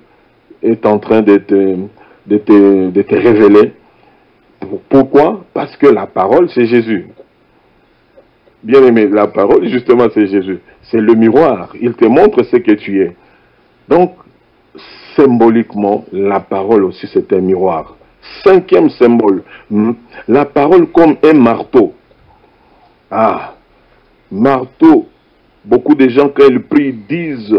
est en train de te révéler. Pourquoi? Parce que la parole, c'est Jésus. Bien aimé, la parole, justement, c'est Jésus. C'est le miroir. Il te montre ce que tu es. Donc, symboliquement, la parole aussi, c'est un miroir. Cinquième symbole, la parole comme un marteau. Ah, marteau. Beaucoup de gens, quand ils prient, disent,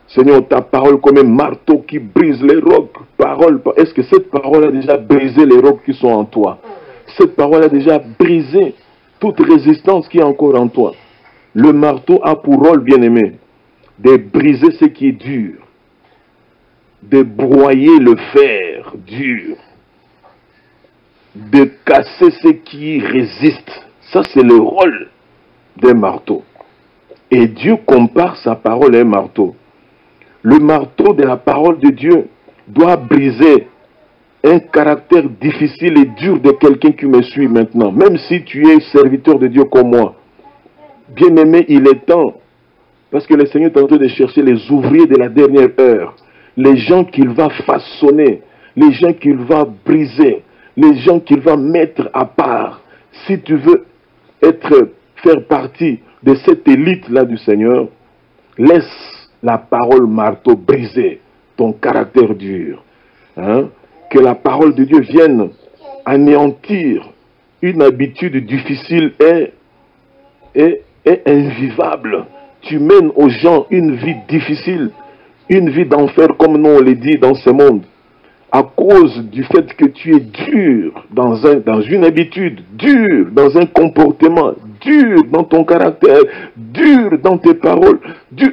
Seigneur, ta parole comme un marteau qui brise les rocs. Parole, est-ce que cette parole a déjà brisé les rocs qui sont en toi? Cette parole a déjà brisé toute résistance qui est encore en toi. Le marteau a pour rôle, bien-aimé, de briser ce qui est dur, de broyer le fer dur, de casser ce qui résiste. Ça, c'est le rôle d'un marteau. Et Dieu compare sa parole à un marteau. Le marteau de la parole de Dieu doit briser un caractère difficile et dur de quelqu'un qui me suit maintenant. Même si tu es serviteur de Dieu comme moi. Bien-aimé, il est temps. Parce que le Seigneur est en train de chercher les ouvriers de la dernière heure. Les gens qu'il va façonner. Les gens qu'il va briser. Les gens qu'il va mettre à part. Si tu veux faire partie de cette élite-là du Seigneur, laisse la parole marteau briser ton caractère dur. Que la parole de Dieu vienne anéantir une habitude difficile et invivable. Tu mènes aux gens une vie difficile, une vie d'enfer comme nous on le dit dans ce monde. À cause du fait que tu es dur dans une habitude, dur dans un comportement, dur dans ton caractère, dur dans tes paroles, dur.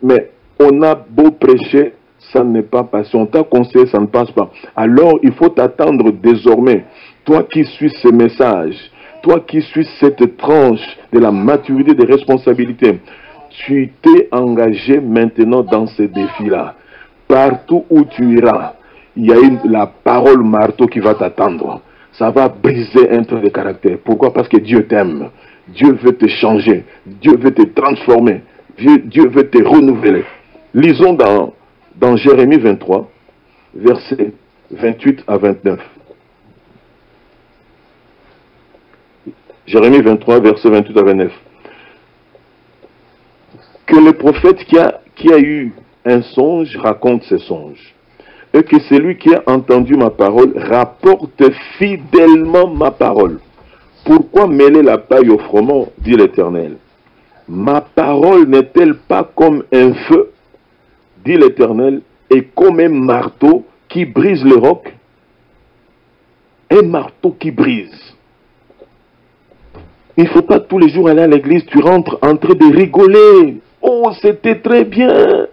Mais on a beau prêcher, ça n'est pas passé. On t'a conseillé, ça ne passe pas. Alors, il faut t'attendre désormais. Toi qui suis ce message, toi qui suis cette tranche de la maturité des responsabilités, tu t'es engagé maintenant dans ce défi-là. Partout où tu iras, il y a la parole marteau qui va t'attendre. Ça va briser un trait de caractère. Pourquoi? Parce que Dieu t'aime. Dieu veut te changer. Dieu veut te transformer. Dieu veut te renouveler. Lisons dans Jérémie 23, versets 28 à 29. Jérémie 23, versets 28 à 29. Que le prophète qui a eu un songe raconte ses songes. Et que celui qui a entendu ma parole rapporte fidèlement ma parole. Pourquoi mêler la paille au froment, dit l'Éternel? Ma parole n'est-elle pas comme un feu, dit l'Éternel, et comme un marteau qui brise le roc? Un marteau qui brise. Il ne faut pas tous les jours aller à l'église, tu rentres en train de rigoler. Oh, c'était très bien.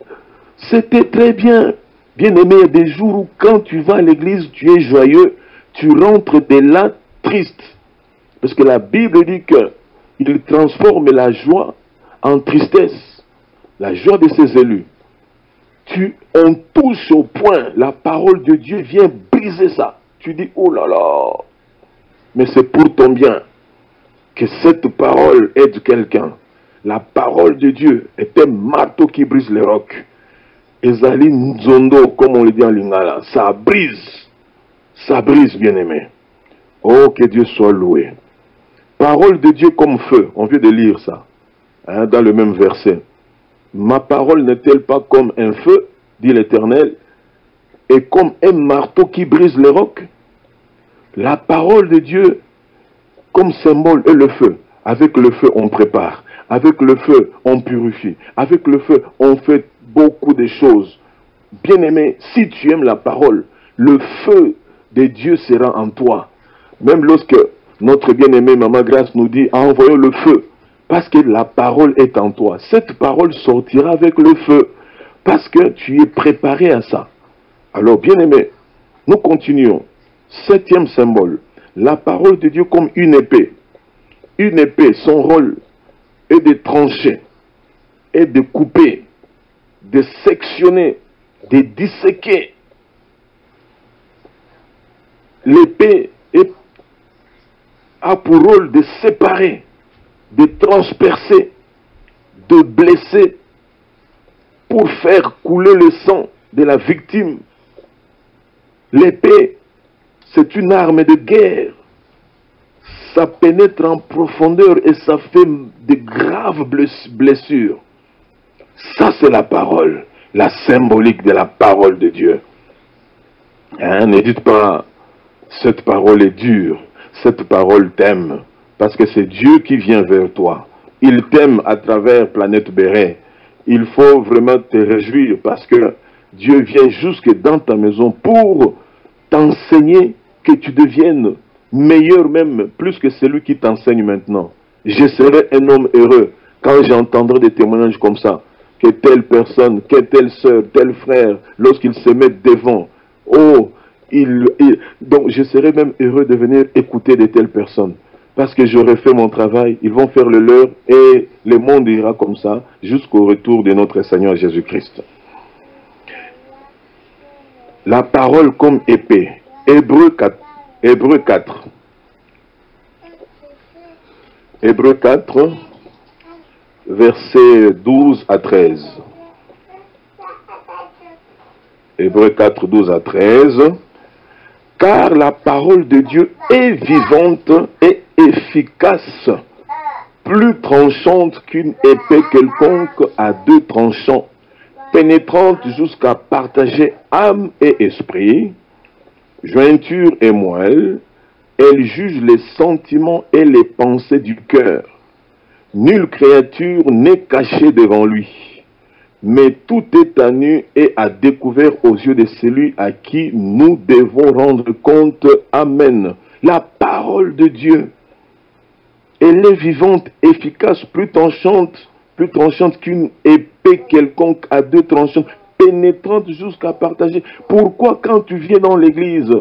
C'était très bien. Bien aimé, il y a des jours où quand tu vas à l'église, tu es joyeux, tu rentres de là triste. Parce que la Bible dit qu'il transforme la joie en tristesse. La joie de ses élus. On touche au point, la parole de Dieu vient briser ça. Tu dis, oh là là, mais c'est pour ton bien que cette parole aide quelqu'un. La parole de Dieu est un marteau qui brise les rocs. Ezali Nzondo, comme on le dit en lingala, ça brise, bien-aimé. Oh, que Dieu soit loué. Parole de Dieu comme feu, on vient de lire ça, dans le même verset. Ma parole n'est-elle pas comme un feu, dit l'Éternel, et comme un marteau qui brise les rocs? La parole de Dieu, comme symbole, est le feu. Avec le feu, on prépare. Avec le feu, on purifie. Avec le feu, on fait beaucoup de choses. Bien-aimé, si tu aimes la parole, le feu de Dieu sera en toi. Même lorsque notre bien-aimé Maman Grâce nous dit, envoyons le feu. Parce que la parole est en toi. Cette parole sortira avec le feu. Parce que tu es préparé à ça. Alors, bien-aimé, nous continuons. Septième symbole. La parole de Dieu comme une épée. Une épée, son rôle est de trancher, est de couper, de sectionner, de disséquer. L'épée a pour rôle de séparer, de transpercer, de blesser, pour faire couler le sang de la victime. L'épée, c'est une arme de guerre. Ça pénètre en profondeur et ça fait de graves blessures. Ça, c'est la parole, la symbolique de la parole de Dieu. Hein, ne dites pas, cette parole est dure, cette parole t'aime, parce que c'est Dieu qui vient vers toi. Il t'aime à travers Planète Béret. Il faut vraiment te réjouir parce que Dieu vient jusque dans ta maison pour t'enseigner que tu deviennes meilleur même, plus que celui qui t'enseigne maintenant. Je serai un homme heureux quand j'entendrai des témoignages comme ça, que telle personne, que telle soeur, tel frère, lorsqu'ils se mettent devant, oh, donc je serai même heureux de venir écouter de telles personnes. Parce que j'aurai fait mon travail, ils vont faire le leur et le monde ira comme ça jusqu'au retour de notre Seigneur Jésus-Christ. La parole comme épée. Hébreux 4. Hébreux 4. Hébreux 4, versets 12 à 13. Hébreux 4, 12 à 13. Car la parole de Dieu est vivante et efficace, plus tranchante qu'une épée quelconque à deux tranchants, pénétrante jusqu'à partager âme et esprit, jointure et moelle. Elle juge les sentiments et les pensées du cœur. Nulle créature n'est cachée devant lui, mais tout est à nu et à découvert aux yeux de celui à qui nous devons rendre compte. Amen. La parole de Dieu, elle est vivante, efficace, plus tranchante qu'une épée quelconque à deux tranchants, pénétrante jusqu'à partager. Pourquoi quand tu viens dans l'église,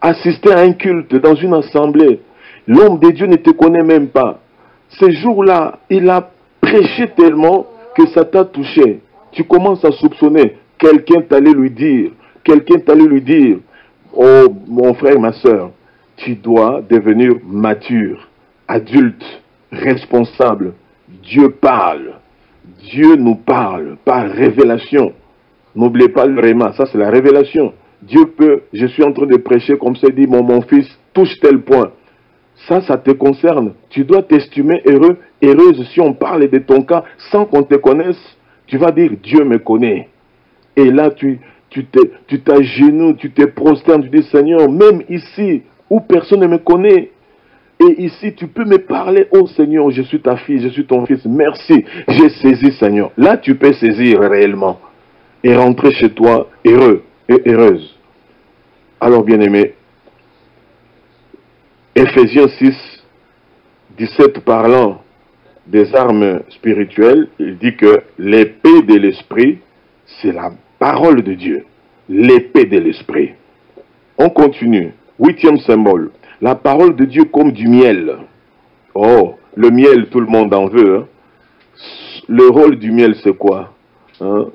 assister à un culte, dans une assemblée, l'homme de Dieu ne te connaît même pas. Ce jour-là, il a prêché tellement que ça t'a touché. Tu commences à soupçonner. Quelqu'un t'allait lui dire, oh mon frère, ma soeur, tu dois devenir mature, adulte, responsable. Dieu parle. Dieu nous parle par révélation. N'oubliez pas le réma, ça c'est la révélation. Dieu peut, je suis en train de prêcher comme ça, dit mon fils, touche tel point. Ça te concerne. Tu dois t'estimer heureux, heureuse. Si on parle de ton cas sans qu'on te connaisse, tu vas dire Dieu me connaît. Et là, tu t'agenouilles, tu te prosternes, tu dis Seigneur, même ici où personne ne me connaît, et ici tu peux me parler, oh Seigneur, je suis ta fille, je suis ton fils, merci, j'ai saisi Seigneur. Là, tu peux saisir réellement et rentrer chez toi heureux et heureuse. Alors, bien-aimé, Ephésiens 6, 17 parlant des armes spirituelles, il dit que l'épée de l'esprit, c'est la parole de Dieu. L'épée de l'esprit. On continue. 8e symbole. La parole de Dieu comme du miel. Oh, le miel, tout le monde en veut. Hein? Le rôle du miel, c'est quoi? Hein?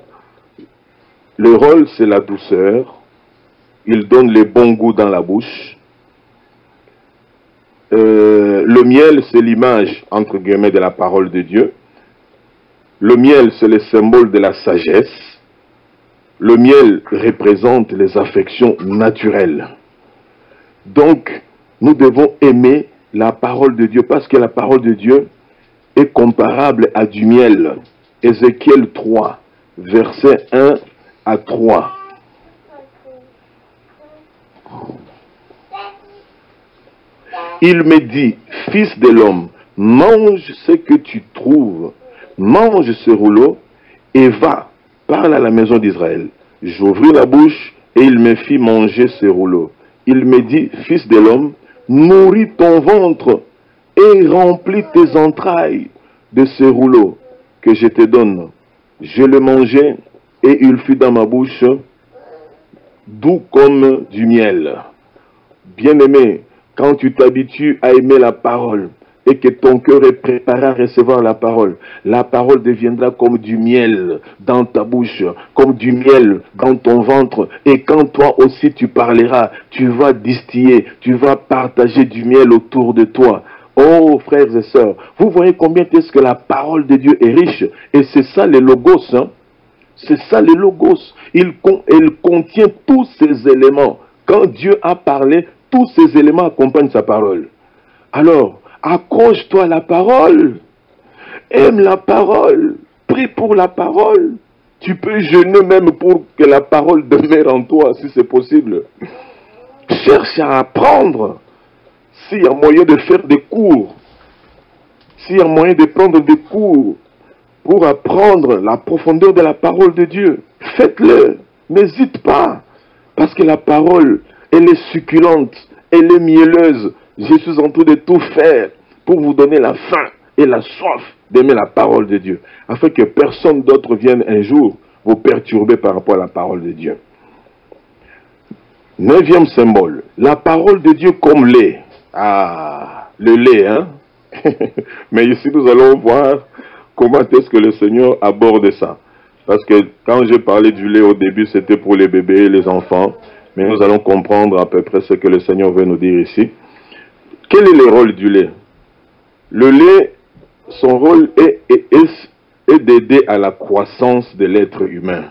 Le rôle, c'est la douceur. Il donne le bon goût dans la bouche. Le miel, c'est l'image, entre guillemets, de la parole de Dieu. Le miel, c'est le symbole de la sagesse. Le miel représente les affections naturelles. Donc, nous devons aimer la parole de Dieu, parce que la parole de Dieu est comparable à du miel. Ézéchiel 3, versets 1 à 3. Il me dit, fils de l'homme, mange ce que tu trouves, mange ce rouleau et va, parle à la maison d'Israël. J'ouvris la bouche et il me fit manger ce rouleau. Il me dit, fils de l'homme, nourris ton ventre et remplis tes entrailles de ce rouleau que je te donne. Je le mangeai et il fut dans ma bouche doux comme du miel. Bien-aimé, quand tu t'habitues à aimer la parole, et que ton cœur est préparé à recevoir la parole deviendra comme du miel dans ta bouche, comme du miel dans ton ventre. Et quand toi aussi tu parleras, tu vas distiller, tu vas partager du miel autour de toi. Oh, frères et sœurs, vous voyez combien est-ce que la parole de Dieu est riche. Et c'est ça le logos, hein? C'est ça le logos. Elle contient tous ces éléments. Quand Dieu a parlé, tous ces éléments accompagnent sa parole. Alors, accroche-toi à la parole. Aime la parole. Prie pour la parole. Tu peux jeûner même pour que la parole demeure en toi, si c'est possible. Cherche à apprendre. S'il y a moyen de faire des cours, s'il y a moyen de prendre des cours pour apprendre la profondeur de la parole de Dieu, faites-le. N'hésite pas. Parce que la parole, elle est succulente, elle est mielleuse. Je suis en train de tout faire pour vous donner la faim et la soif d'aimer la parole de Dieu, afin que personne d'autre vienne un jour vous perturber par rapport à la parole de Dieu. 9e symbole, la parole de Dieu comme lait. Ah, le lait, hein? Mais ici, nous allons voir comment est-ce que le Seigneur aborde ça. Parce que quand j'ai parlé du lait au début, c'était pour les bébés et les enfants. Mais nous allons comprendre à peu près ce que le Seigneur veut nous dire ici. Quel est le rôle du lait? Le lait, son rôle est d'aider à la croissance de l'être humain.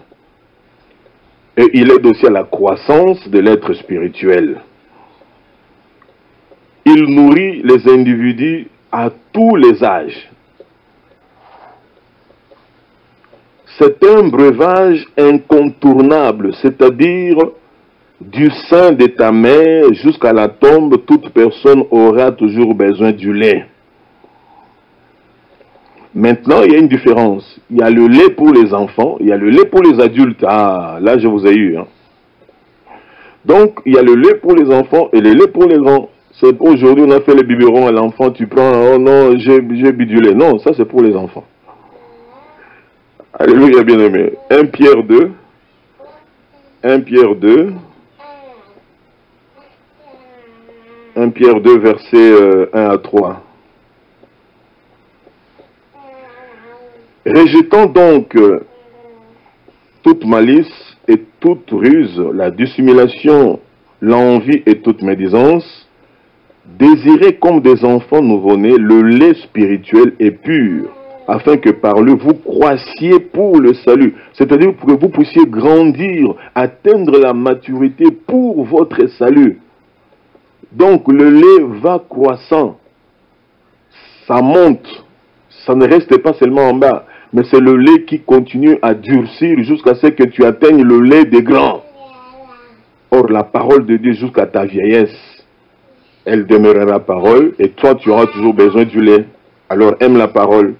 Et il aide aussi à la croissance de l'être spirituel. Il nourrit les individus à tous les âges. C'est un breuvage incontournable, c'est-à-dire du sein de ta mère jusqu'à la tombe, toute personne aura toujours besoin du lait. Maintenant, il y a une différence. Il y a le lait pour les enfants, il y a le lait pour les adultes. Ah, là je vous ai eu. Hein. Donc, il y a le lait pour les enfants et le lait pour les grands. Aujourd'hui, on a fait le biberon à l'enfant, tu prends, oh non, j'ai bu du lait. Non, ça c'est pour les enfants. Alléluia, bien-aimé. 1 Pierre 2. 1 Pierre 2. 1 Pierre 2, versets 1 à 3. Rejetant donc toute malice et toute ruse, la dissimulation, l'envie et toute médisance, désirez comme des enfants nouveau-nés le lait spirituel et pur, afin que par lui vous croissiez pour le salut. C'est-à-dire que vous puissiez grandir, atteindre la maturité pour votre salut. Donc le lait va croissant, ça monte, ça ne reste pas seulement en bas, mais c'est le lait qui continue à durcir jusqu'à ce que tu atteignes le lait des grands. Or la parole de Dieu jusqu'à ta vieillesse, elle demeurera parole et toi tu auras toujours besoin du lait. Alors aime la parole.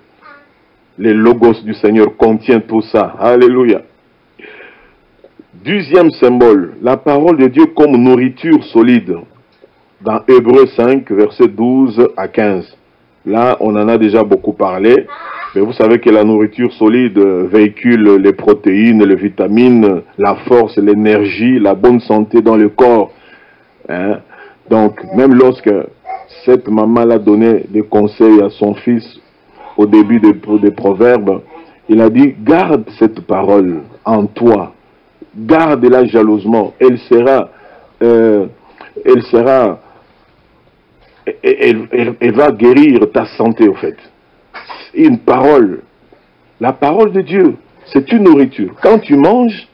Les logos du Seigneur contiennent tout ça. Alléluia. 2e symbole, la parole de Dieu comme nourriture solide. Dans Hébreux 5, versets 12 à 15. Là, on en a déjà beaucoup parlé. Mais vous savez que la nourriture solide véhicule les protéines, les vitamines, la force, l'énergie, la bonne santé dans le corps. Hein? Donc, même lorsque cette maman a donné des conseils à son fils au début des proverbes, il a dit, garde cette parole en toi. Garde-la jalousement. Elle va guérir ta santé, au fait. Une parole. La parole de Dieu, c'est une nourriture. Quand tu manges,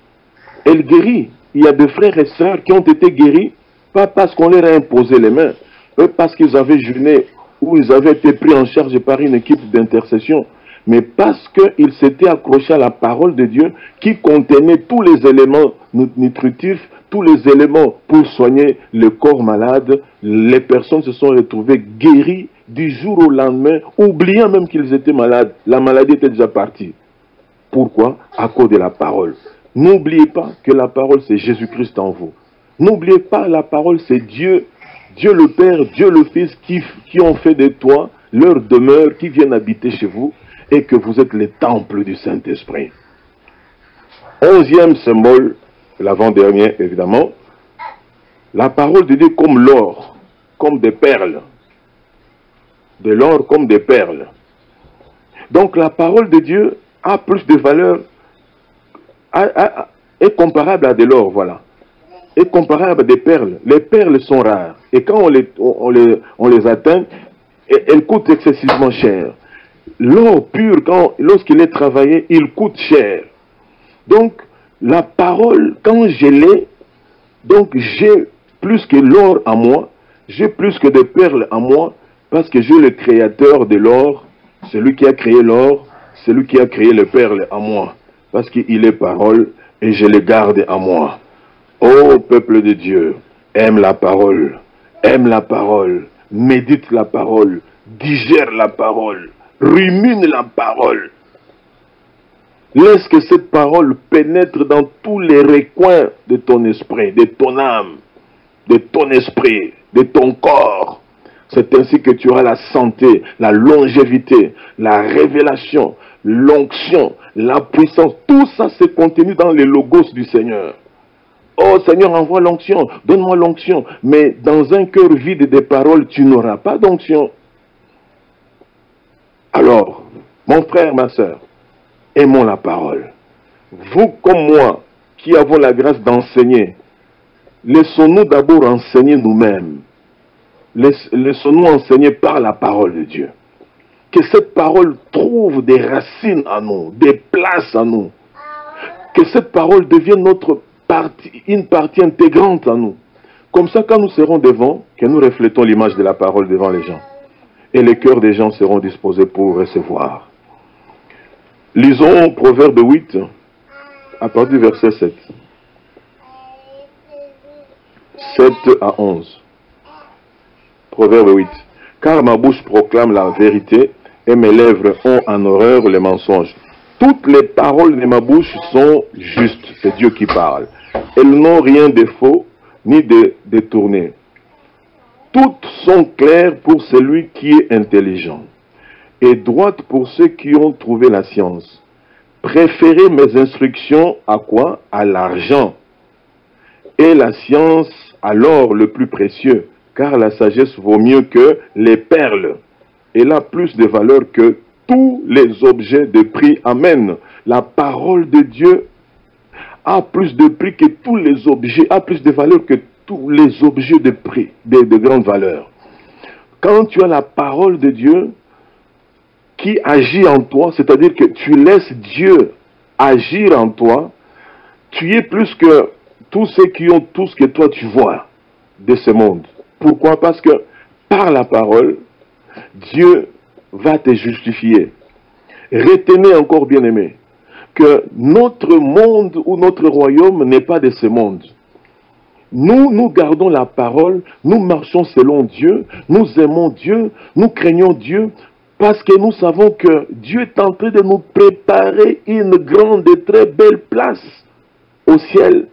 elle guérit. Il y a des frères et sœurs qui ont été guéris, pas parce qu'on leur a imposé les mains, mais parce qu'ils avaient jeûné ou ils avaient été pris en charge par une équipe d'intercession, mais parce qu'ils s'étaient accrochés à la parole de Dieu qui contenait tous les éléments nutritifs, tous les éléments pour soigner le corps malade. Les personnes se sont retrouvées guéries du jour au lendemain, oubliant même qu'ils étaient malades. La maladie était déjà partie. Pourquoi? À cause de la parole. N'oubliez pas que la parole, c'est Jésus-Christ en vous. N'oubliez pas, la parole, c'est Dieu, Dieu le Père, Dieu le Fils, qui ont fait de toi leur demeure, qui viennent habiter chez vous, et que vous êtes les temples du Saint-Esprit. 11e symbole, l'avant-dernier évidemment, la parole de Dieu comme l'or, comme des perles. de l'or comme des perles. Donc la parole de Dieu a plus de valeur, est comparable à de l'or, voilà. Est comparable à des perles. Les perles sont rares. Et quand on les atteint, elles coûtent excessivement cher. L'or pur, lorsqu'il est travaillé, il coûte cher. Donc, la parole, quand je l'ai, donc j'ai plus que l'or à moi, j'ai plus que des perles à moi, parce que j'ai le créateur de l'or, celui qui a créé l'or, celui qui a créé les perles à moi, parce qu'il est parole et je les garde à moi. Ô peuple de Dieu, aime la parole, médite la parole, digère la parole, rumine la parole. Laisse que cette parole pénètre dans tous les recoins de ton esprit, de ton âme, de ton esprit, de ton corps. C'est ainsi que tu auras la santé, la longévité, la révélation, l'onction, la puissance. Tout ça c'est contenu dans les logos du Seigneur. Oh Seigneur, envoie l'onction, donne-moi l'onction. Mais dans un cœur vide des paroles, tu n'auras pas d'onction. Alors, mon frère, ma soeur, aimons la parole. Vous comme moi, qui avons la grâce d'enseigner, laissons-nous d'abord enseigner nous-mêmes. Laissons-nous enseigner par la parole de Dieu. Que cette parole trouve des racines en nous, des places en nous. Que cette parole devienne une partie intégrante en nous. Comme ça, quand nous serons devant, que nous reflétons l'image de la parole devant les gens. Et les cœurs des gens seront disposés pour recevoir. Lisons Proverbe 8, à partir du verset 7. 7 à 11. Proverbe 8. Car ma bouche proclame la vérité et mes lèvres ont en horreur les mensonges. Toutes les paroles de ma bouche sont justes. C'est Dieu qui parle. Elles n'ont rien de faux ni de détourné. Toutes sont claires pour celui qui est intelligent et droites pour ceux qui ont trouvé la science. Préférez mes instructions à quoi? À l'argent. Et la science à l'or le plus précieux, car la sagesse vaut mieux que les perles. Elle a plus de valeur que tous les objets de prix. Amen. La parole de Dieu a plus de prix que tous les objets, a plus de valeur que tous les objets de prix, de grande valeur. Quand tu as la parole de Dieu qui agit en toi, c'est-à-dire que tu laisses Dieu agir en toi, tu es plus que tous ceux qui ont tout ce que toi tu vois de ce monde. Pourquoi? Parce que par la parole, Dieu va te justifier. Retenez encore, bien-aimés, que notre monde ou notre royaume n'est pas de ce monde. Nous gardons la parole, nous marchons selon Dieu, nous aimons Dieu, nous craignons Dieu, parce que nous savons que Dieu est en train de nous préparer une grande et très belle place au ciel.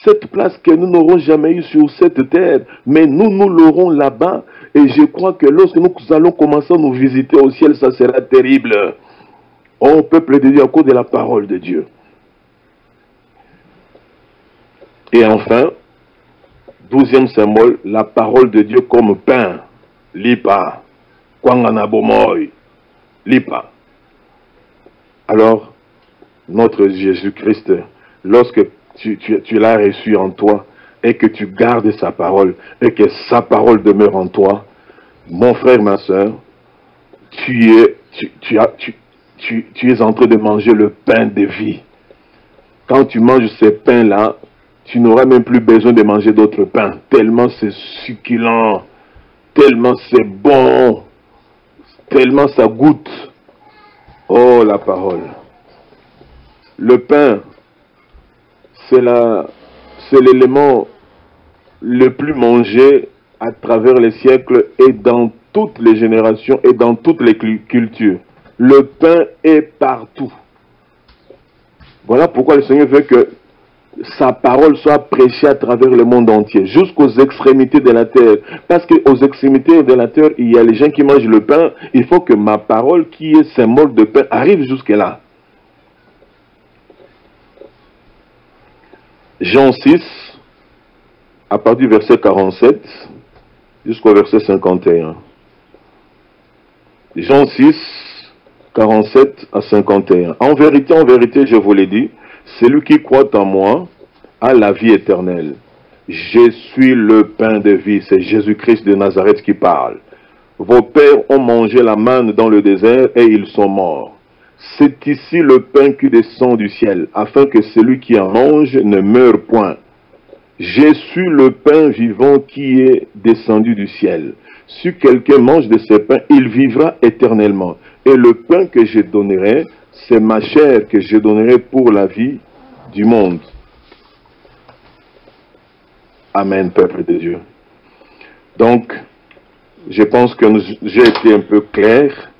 Cette place que nous n'aurons jamais eue sur cette terre, mais nous l'aurons là-bas. Et je crois que lorsque nous allons commencer à nous visiter au ciel, ça sera terrible. Oh, peuple de Dieu, à cause de la parole de Dieu. Et enfin, 12e symbole, la parole de Dieu comme pain. Lipa. Kwangana bomoy. Lipa. Alors, notre Jésus-Christ, lorsque tu l'as reçu en toi, et que tu gardes sa parole, et que sa parole demeure en toi, mon frère, ma soeur, tu es en train de manger le pain de vie. Quand tu manges ces pains-là, tu n'auras même plus besoin de manger d'autres pains. Tellement c'est succulent, tellement c'est bon, tellement ça goûte. Oh, la parole. Le pain, c'est l'élément le plus mangé à travers les siècles et dans toutes les générations et dans toutes les cultures. Le pain est partout. Voilà pourquoi le Seigneur veut que sa parole soit prêchée à travers le monde entier, jusqu'aux extrémités de la terre. Parce qu'aux extrémités de la terre, il y a les gens qui mangent le pain. Il faut que ma parole, qui est symbole de pain, arrive jusque-là. Jean 6, à partir du verset 47 jusqu'au verset 51. Jean 6, 47 à 51. En vérité, je vous l'ai dit, celui qui croit en moi a la vie éternelle. Je suis le pain de vie. C'est Jésus-Christ de Nazareth qui parle. Vos pères ont mangé la manne dans le désert et ils sont morts. C'est ici le pain qui descend du ciel, afin que celui qui en mange ne meure point. Je suis le pain vivant qui est descendu du ciel. Si quelqu'un mange de ce pain, il vivra éternellement. Et le pain que je donnerai, c'est ma chair que je donnerai pour la vie du monde. Amen, peuple de Dieu. Donc, je pense que j'ai été un peu clair.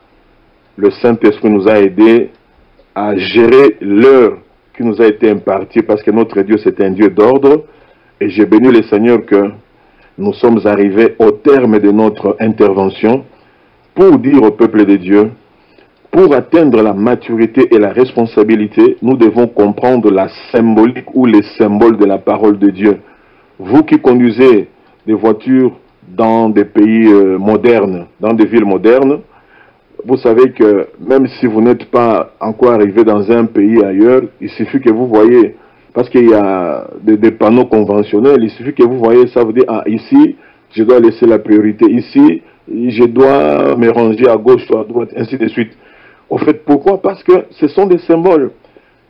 Le Saint-Esprit nous a aidés à gérer l'heure qui nous a été impartie, parce que notre Dieu, c'est un Dieu d'ordre. Et j'ai béni le Seigneur que nous sommes arrivés au terme de notre intervention pour dire au peuple de Dieu, pour atteindre la maturité et la responsabilité, nous devons comprendre la symbolique ou les symboles de la parole de Dieu. Vous qui conduisez des voitures dans des pays modernes, dans des villes modernes, vous savez que même si vous n'êtes pas encore arrivé dans un pays ailleurs, il suffit que vous voyez, parce qu'il y a des panneaux conventionnels, il suffit que vous voyez ça, vous dites, ah, ici, je dois laisser la priorité, ici, je dois me ranger à gauche ou à droite, ainsi de suite. Au fait, pourquoi? Parce que ce sont des symboles.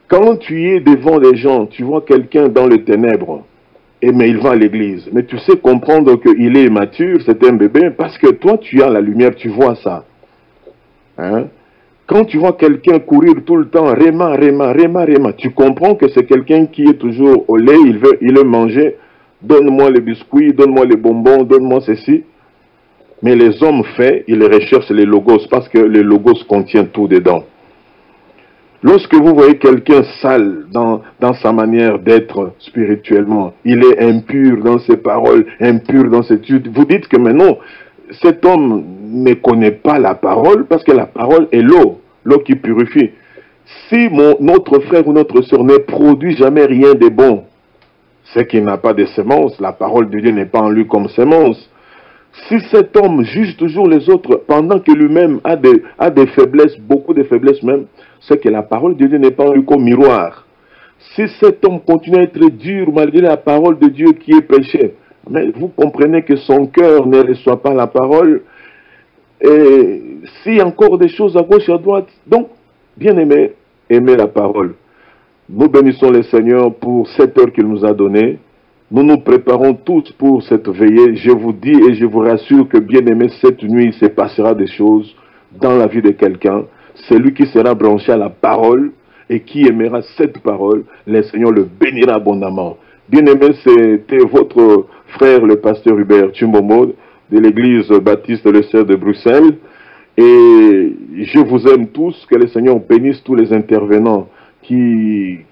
Quand tu es devant les gens, tu vois quelqu'un dans les ténèbres, mais il va à l'église. Mais tu sais comprendre qu'il est immature, c'est un bébé, parce que toi, tu as la lumière, tu vois ça. Hein? Quand tu vois quelqu'un courir tout le temps, réma, tu comprends que c'est quelqu'un qui est toujours au lait, il veut manger, donne-moi les biscuits, donne-moi les bonbons, donne-moi ceci. Mais les hommes faits, ils recherchent les logos, parce que les logos contiennent tout dedans. Lorsque vous voyez quelqu'un sale dans sa manière d'être spirituellement, il est impur dans ses paroles, impur dans ses études, vous dites que mais non, cet homme ne connaît pas la parole, parce que la parole est l'eau qui purifie. Si notre frère ou notre soeur ne produit jamais rien de bon, c'est qu'il n'a pas de semence, la parole de Dieu n'est pas en lui comme semence. Si cet homme juge toujours les autres pendant que lui-même a des faiblesses, beaucoup de faiblesses même, c'est que la parole de Dieu n'est pas en lui comme miroir. Si cet homme continue à être dur malgré la parole de Dieu qui est prêchée, mais vous comprenez que son cœur ne reçoit pas la parole, et s'il y a encore des choses à gauche et à droite, donc, bien aimé, aimez la parole. Nous bénissons le Seigneur pour cette heure qu'il nous a donnée. Nous nous préparons tous pour cette veillée. Je vous dis et je vous rassure que, bien aimé, cette nuit, il se passera des choses dans la vie de quelqu'un. Celui qui sera branché à la parole et qui aimera cette parole, le Seigneur le bénira abondamment. Bien aimé, c'était votre frère, le pasteur Hubert Chimbomo, de l'église baptiste Le Cerf de Bruxelles. Et je vous aime tous, que le Seigneur bénisse tous les intervenants qui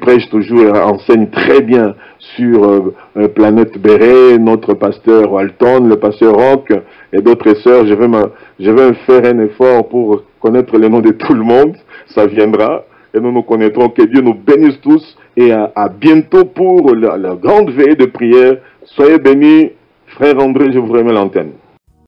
prêchent toujours et enseignent très bien sur Planète Béret, notre pasteur Walton, le pasteur Rock et d'autres sœurs. Je vais faire un effort pour connaître les noms de tout le monde, ça viendra, et nous nous connaîtrons. Que Dieu nous bénisse tous, et à bientôt pour la grande veillée de prière. Soyez bénis, frère André, je vous remets l'antenne.